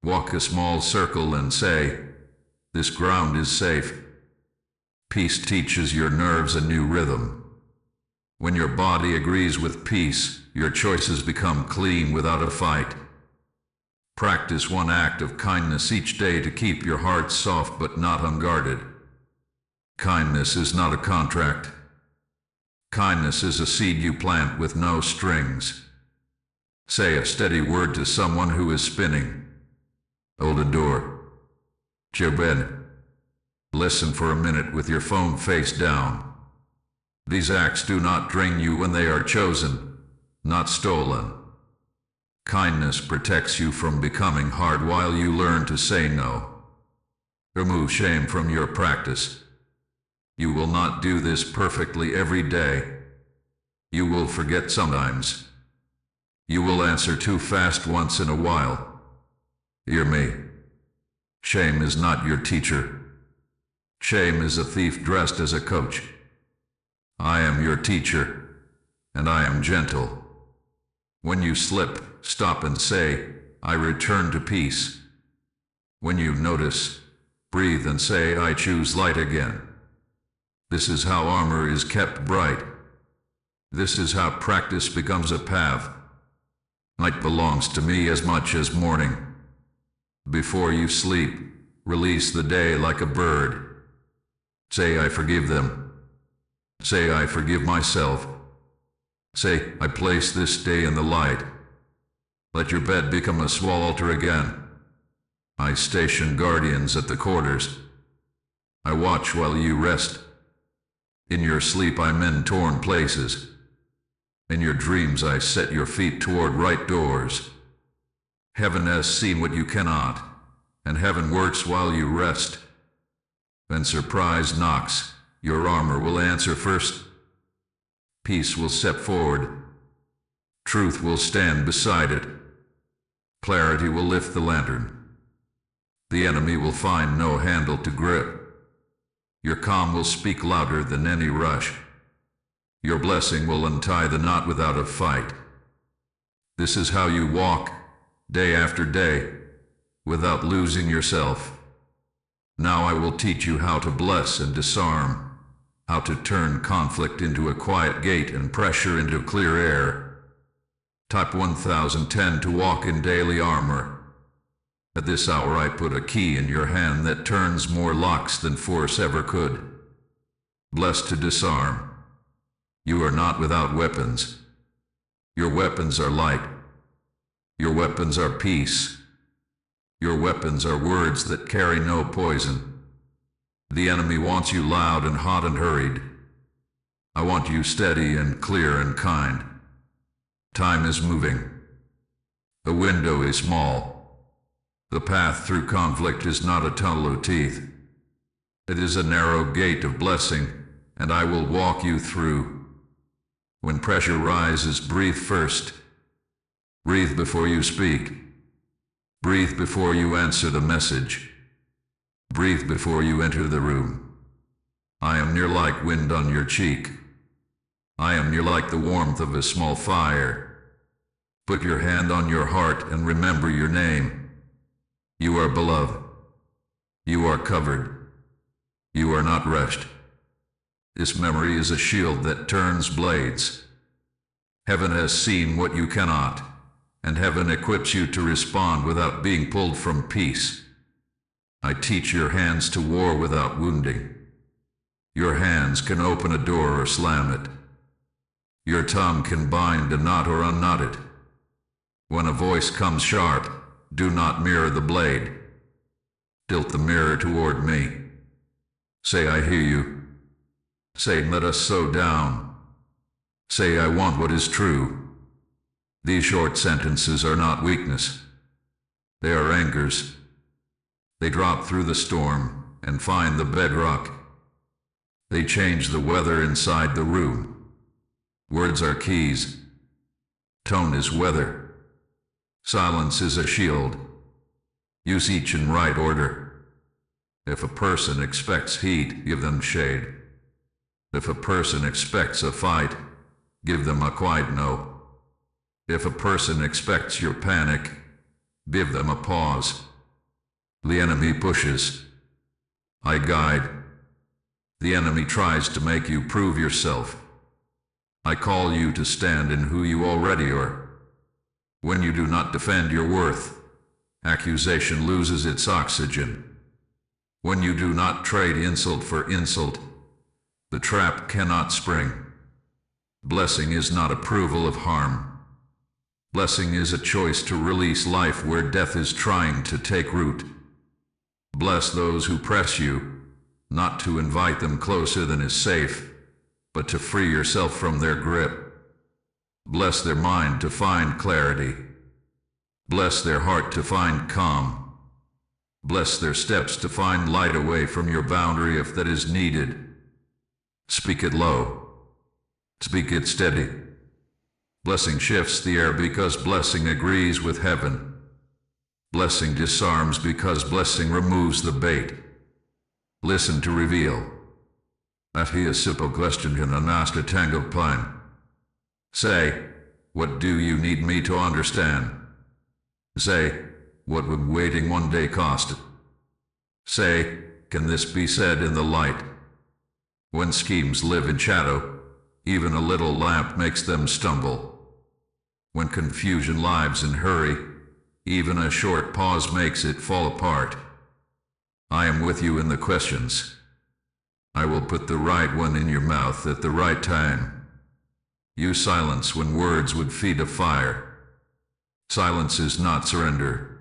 A: Walk a small circle and say, this ground is safe. Peace teaches your nerves a new rhythm. When your body agrees with peace, your choices become clean without a fight. Practice 1 act of kindness each day to keep your heart soft but not unguarded. Kindness is not a contract. Kindness is a seed you plant with no strings. Say a steady word to someone who is spinning. Hold a door. Your bed. Listen for a minute with your phone face down. These acts do not drain you when they are chosen, not stolen. Kindness protects you from becoming hard while you learn to say no. Remove shame from your practice. You will not do this perfectly every day. You will forget sometimes. You will answer too fast once in a while. Hear me. Shame is not your teacher. Shame is a thief dressed as a coach. I am your teacher, and I am gentle. When you slip, stop and say, I return to peace. When you notice, breathe and say, I choose light again. This is how armor is kept bright. This is how practice becomes a path. Night belongs to me as much as morning. Before you sleep, release the day like a bird. Say, I forgive them. Say, I forgive myself. Say, I place this day in the light. Let your bed become a small altar again. I station guardians at the quarters. I watch while you rest. In your sleep I mend torn places. In your dreams I set your feet toward right doors. Heaven has seen what you cannot, and heaven works while you rest. When surprise knocks, your armor will answer first. Peace will step forward, Truth will stand beside it. Clarity will lift the lantern. The enemy will find no handle to grip. Your calm will speak louder than any rush. Your blessing will untie the knot without a fight. This is how you walk, day after day, without losing yourself. Now I will teach you how to bless and disarm, how to turn conflict into a quiet gate and pressure into clear air. Type 1010 to walk in daily armor. At this hour I put a key in your hand that turns more locks than force ever could. Blessed to disarm. You are not without weapons. Your weapons are light. Your weapons are peace. Your weapons are words that carry no poison. The enemy wants you loud and hot and hurried. I want you steady and clear and kind. Time is moving. The window is small. The path through conflict is not a tunnel of teeth. It is a narrow gate of blessing, and I will walk you through. When pressure rises, breathe first. Breathe before you speak. Breathe before you answer the message. Breathe before you enter the room. I am near like wind on your cheek. I am near like the warmth of a small fire. Put your hand on your heart and remember your name. You are beloved. You are covered. You are not rushed. This memory is a shield that turns blades. Heaven has seen what you cannot, and heaven equips you to respond without being pulled from peace. I teach your hands to war without wounding. Your hands can open a door or slam it. Your tongue can bind a knot or unknot it. When a voice comes sharp, do not mirror the blade. Tilt the mirror toward me. Say, I hear you. Say, let us sow down. Say, I want what is true. These short sentences are not weakness. They are anchors. They drop through the storm and find the bedrock. They change the weather inside the room. Words are keys. Tone is weather. Silence is a shield. Use each in right order. If a person expects heat, give them shade. If a person expects a fight, give them a quiet no. If a person expects your panic, give them a pause. The enemy pushes. I guide. The enemy tries to make you prove yourself. I call you to stand in who you already are. When you do not defend your worth, accusation loses its oxygen. When you do not trade insult for insult, the trap cannot spring. Blessing is not approval of harm. Blessing is a choice to release life where death is trying to take root. Bless those who press you, not to invite them closer than is safe, but to free yourself from their grip. Bless their mind to find clarity. Bless their heart to find calm. Bless their steps to find light away from your boundary if that is needed. Speak it low. Speak it steady. Blessing shifts the air because blessing agrees with heaven. Blessing disarms because blessing removes the bait. Listen to reveal. That he is simple question in a master tangled pine. Say, what do you need me to understand? Say, what would waiting one day cost? Say, can this be said in the light? When schemes live in shadow, even a little lamp makes them stumble. When confusion lives in hurry, even a short pause makes it fall apart. I am with you in the questions. I will put the right one in your mouth at the right time. Use silence when words would feed a fire. Silence is not surrender.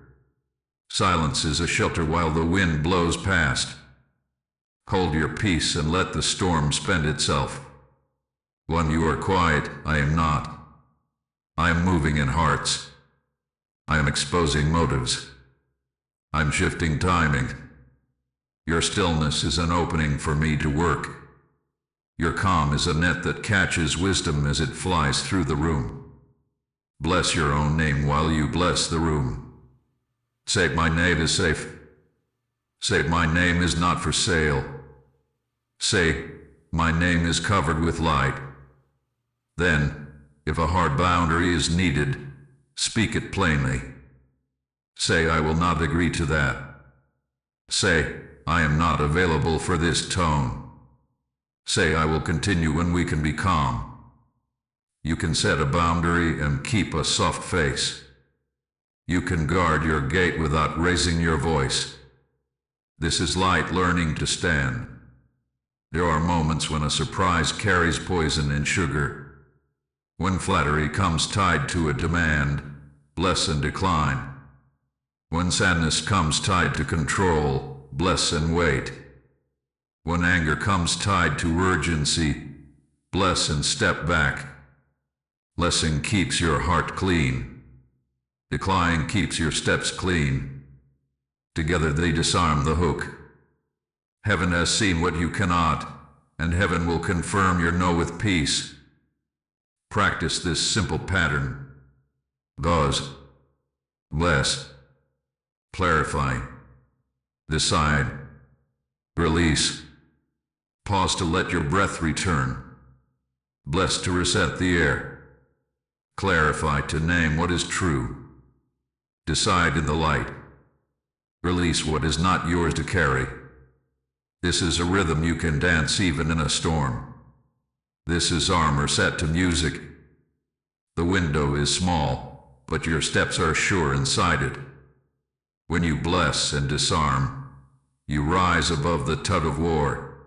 A: Silence is a shelter while the wind blows past. Hold your peace and let the storm spend itself. When you are quiet, I am not. I am moving in hearts. I am exposing motives. I'm shifting timing. Your stillness is an opening for me to work. Your calm is a net that catches wisdom as it flies through the room. Bless your own name while you bless the room. Say, my name is safe. Say, my name is not for sale. Say, my name is covered with light. Then, if a hard boundary is needed, speak it plainly. Say, I will not agree to that. Say, I am not available for this tone. Say, I will continue when we can be calm. You can set a boundary and keep a soft face. You can guard your gate without raising your voice. This is light learning to stand. There are moments when a surprise carries poison and sugar. When flattery comes tied to a demand, bless and decline. When sadness comes tied to control, bless and wait. When anger comes tied to urgency, bless and step back. Blessing keeps your heart clean. Decline keeps your steps clean. Together they disarm the hook. Heaven has seen what you cannot, and heaven will confirm your no with peace. Practice this simple pattern. Pause. Bless. Clarify. Decide. Release. Pause to let your breath return. Bless to reset the air. Clarify to name what is true. Decide in the light. Release what is not yours to carry. This is a rhythm you can dance even in a storm. This is armor set to music. The window is small, but your steps are sure inside it. When you bless and disarm, you rise above the tug of war.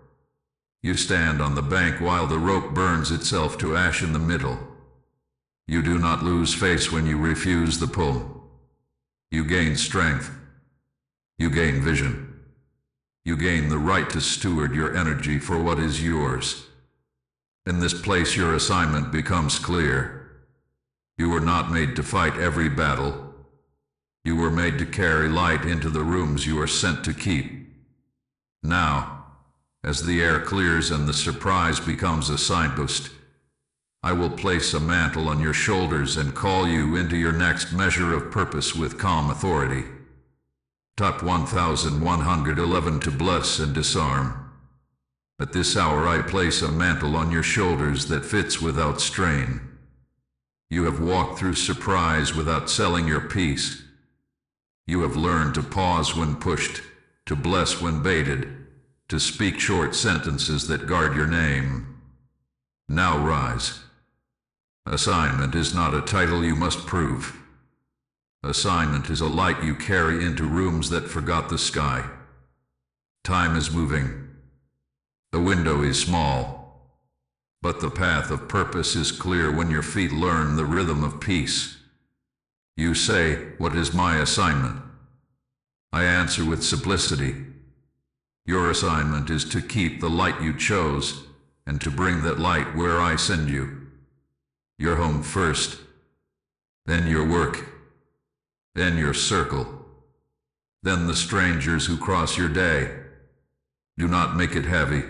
A: You stand on the bank while the rope burns itself to ash in the middle. You do not lose face when you refuse the pull. You gain strength. You gain vision. You gain the right to steward your energy for what is yours. In this place your assignment becomes clear. You were not made to fight every battle. You were made to carry light into the rooms you are sent to keep. Now, as the air clears and the surprise becomes a signpost, I will place a mantle on your shoulders and call you into your next measure of purpose with calm authority. Top 1111 to bless and disarm. At this hour I place a mantle on your shoulders that fits without strain. You have walked through surprise without selling your peace. You have learned to pause when pushed, to bless when baited, to speak short sentences that guard your name. Now rise. Assignment is not a title you must prove. Assignment is a light you carry into rooms that forgot the sky. Time is moving. The window is small, but the path of purpose is clear when your feet learn the rhythm of peace. You say, "What is my assignment?" I answer with simplicity. Your assignment is to keep the light you chose and to bring that light where I send you. Your home first, then your work, then your circle, then the strangers who cross your day. Do not make it heavy.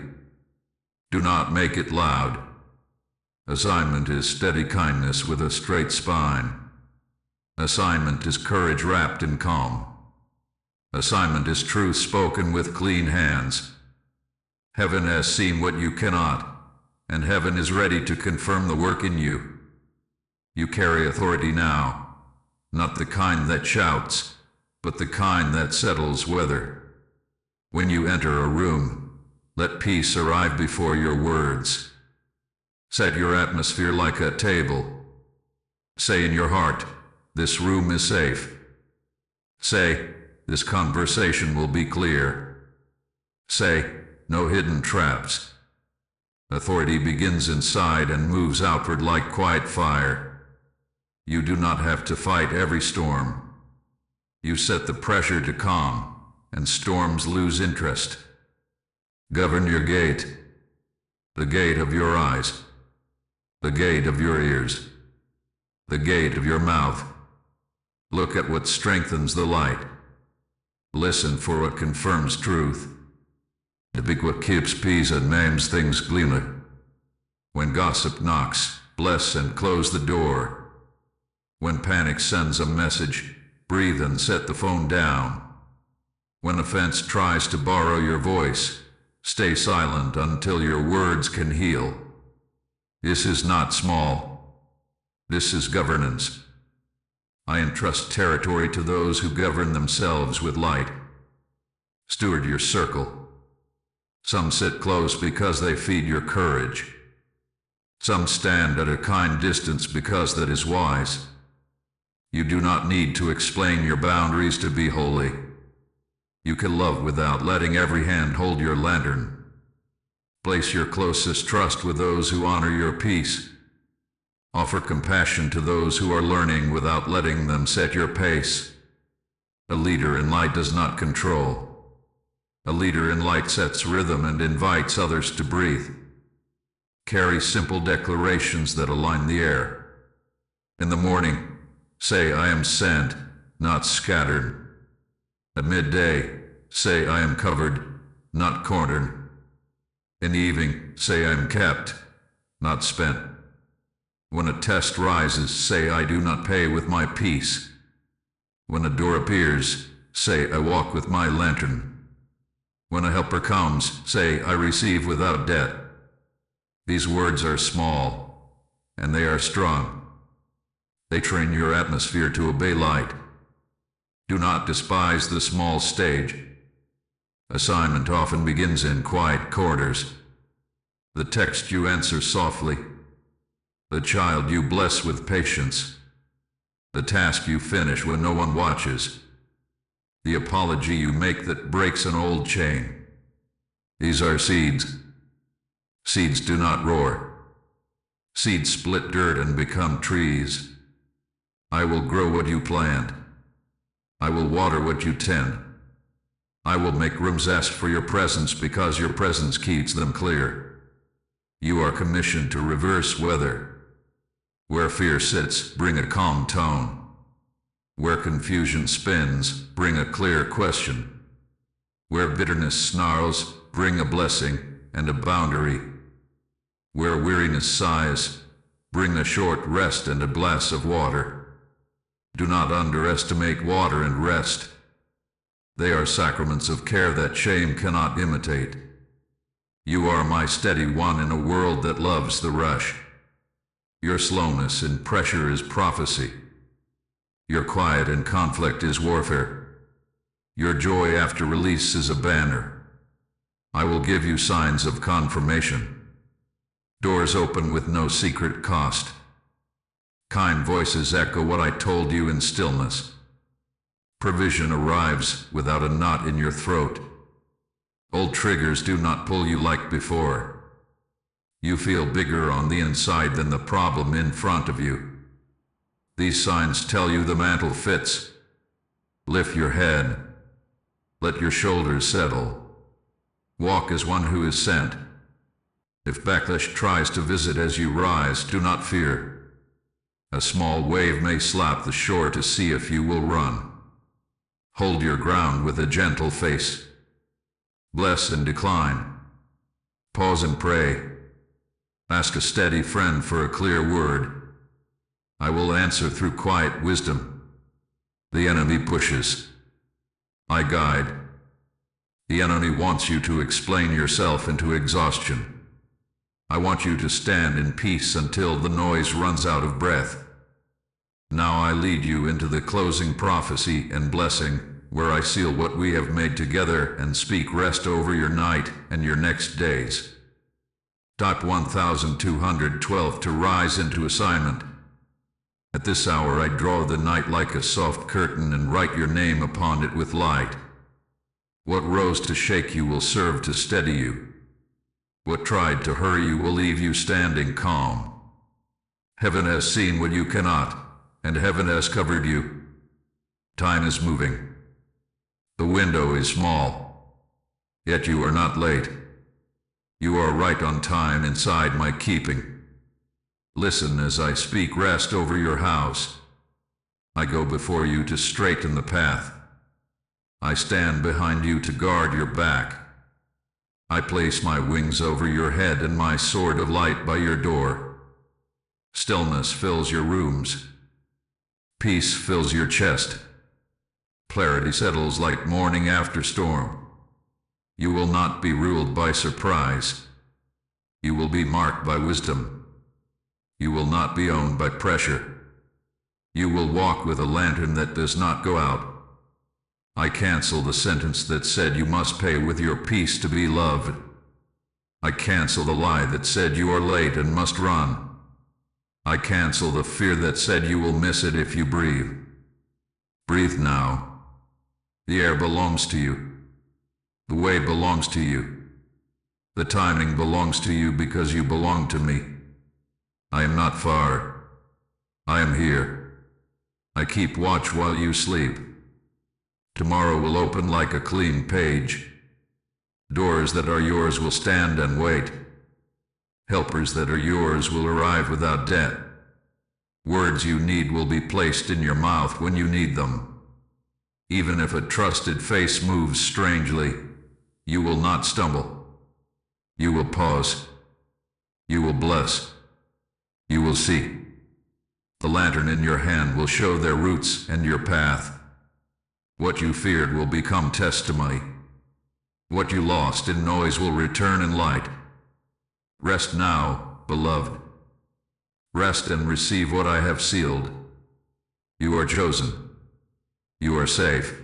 A: Do not make it loud. Assignment is steady kindness with a straight spine. Assignment is courage wrapped in calm. Assignment is truth spoken with clean hands. Heaven has seen what you cannot, and heaven is ready to confirm the work in you. You carry authority now, not the kind that shouts, but the kind that settles weather. When you enter a room, let peace arrive before your words. Set your atmosphere like a table. Say in your heart, "This room is safe." Say, "This conversation will be clear." Say, "No hidden traps." Authority begins inside and moves outward like quiet fire. You do not have to fight every storm. You set the pressure to calm, and storms lose interest. Govern your gate, the gate of your eyes, the gate of your ears, the gate of your mouth. Look at what strengthens the light. Listen for what confirms truth. Speak what keeps peace and names things gleaming. When gossip knocks, bless and close the door. When panic sends a message, breathe and set the phone down. When offense tries to borrow your voice, stay silent until your words can heal. This is not small. This is governance. I entrust territory to those who govern themselves with light. Steward your circle. Some sit close because they feed your courage. Some stand at a kind distance because that is wise. You do not need to explain your boundaries to be holy. You can love without letting every hand hold your lantern. Place your closest trust with those who honor your peace. Offer compassion to those who are learning without letting them set your pace. A leader in light does not control. A leader in light sets rhythm and invites others to breathe. Carry simple declarations that align the air. In the morning, say, I am sent, not scattered. At midday, say, I am covered, not cornered. In the evening, say, I am kept, not spent. When a test rises, say, I do not pay with my peace. When a door appears, say, I walk with my lantern. When a helper comes, say, I receive without debt. These words are small, and they are strong. They train your atmosphere to obey light. Do not despise the small stage. Assignment often begins in quiet corridors. The text you answer softly. The child you bless with patience. The task you finish when no one watches. The apology you make that breaks an old chain. These are seeds. Seeds do not roar. Seeds split dirt and become trees. I will grow what you plant. I will water what you tend. I will make rooms ask for your presence because your presence keeps them clear. You are commissioned to reverse weather. Where fear sits, bring a calm tone. Where confusion spins, bring a clear question. Where bitterness snarls, bring a blessing and a boundary. Where weariness sighs, bring a short rest and a glass of water. Do not underestimate water and rest. They are sacraments of care that shame cannot imitate. You are my steady one in a world that loves the rush. Your slowness in pressure is prophecy. Your quiet in conflict is warfare. Your joy after release is a banner. I will give you signs of confirmation. Doors open with no secret cost. Kind voices echo what I told you in stillness. Provision arrives without a knot in your throat. Old triggers do not pull you like before. You feel bigger on the inside than the problem in front of you. These signs tell you the mantle fits. Lift your head. Let your shoulders settle. Walk as one who is sent. If backlash tries to visit as you rise, do not fear. A small wave may slap the shore to see if you will run. Hold your ground with a gentle face. Bless and decline. Pause and pray. Ask a steady friend for a clear word. I will answer through quiet wisdom. The enemy pushes. I guide. The enemy wants you to explain yourself into exhaustion. I want you to stand in peace until the noise runs out of breath. Now I lead you into the closing prophecy and blessing, where I seal what we have made together and speak rest over your night and your next days. Type 1212 to rise into assignment. At this hour I draw the night like a soft curtain and write your name upon it with light. What rose to shake you will serve to steady you. What tried to hurry you will leave you standing calm. Heaven has seen what you cannot, and heaven has covered you. Time is moving. The window is small, yet you are not late. You are right on time inside my keeping. Listen as I speak rest over your house. I go before you to straighten the path. I stand behind you to guard your back. I place my wings over your head and my sword of light by your door. Stillness fills your rooms. Peace fills your chest. Clarity settles like morning after storm. You will not be ruled by surprise. You will be marked by wisdom. You will not be owned by pressure. You will walk with a lantern that does not go out. I cancel the sentence that said you must pay with your peace to be loved. I cancel the lie that said you are late and must run. I cancel the fear that said you will miss it if you breathe. Breathe now. The air belongs to you. The way belongs to you. The timing belongs to you because you belong to me. I am not far. I am here. I keep watch while you sleep. Tomorrow will open like a clean page. Doors that are yours will stand and wait. Helpers that are yours will arrive without debt. Words you need will be placed in your mouth when you need them. Even if a trusted face moves strangely, you will not stumble. You will pause. You will bless. You will see. The lantern in your hand will show their roots and your path. What you feared will become testimony. What you lost in noise will return in light. Rest now, beloved. Rest and receive what I have sealed. You are chosen. You are safe.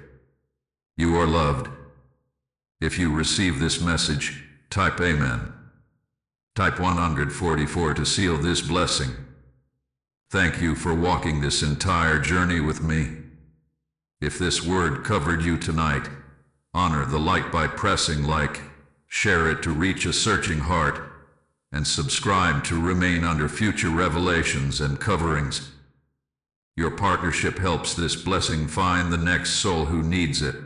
A: You are loved. If you receive this message, type Amen. Type 144 to seal this blessing. Thank you for walking this entire journey with me. If this word covered you tonight, honor the light by pressing like, share it to reach a searching heart, and subscribe to remain under future revelations and coverings. Your partnership helps this blessing find the next soul who needs it.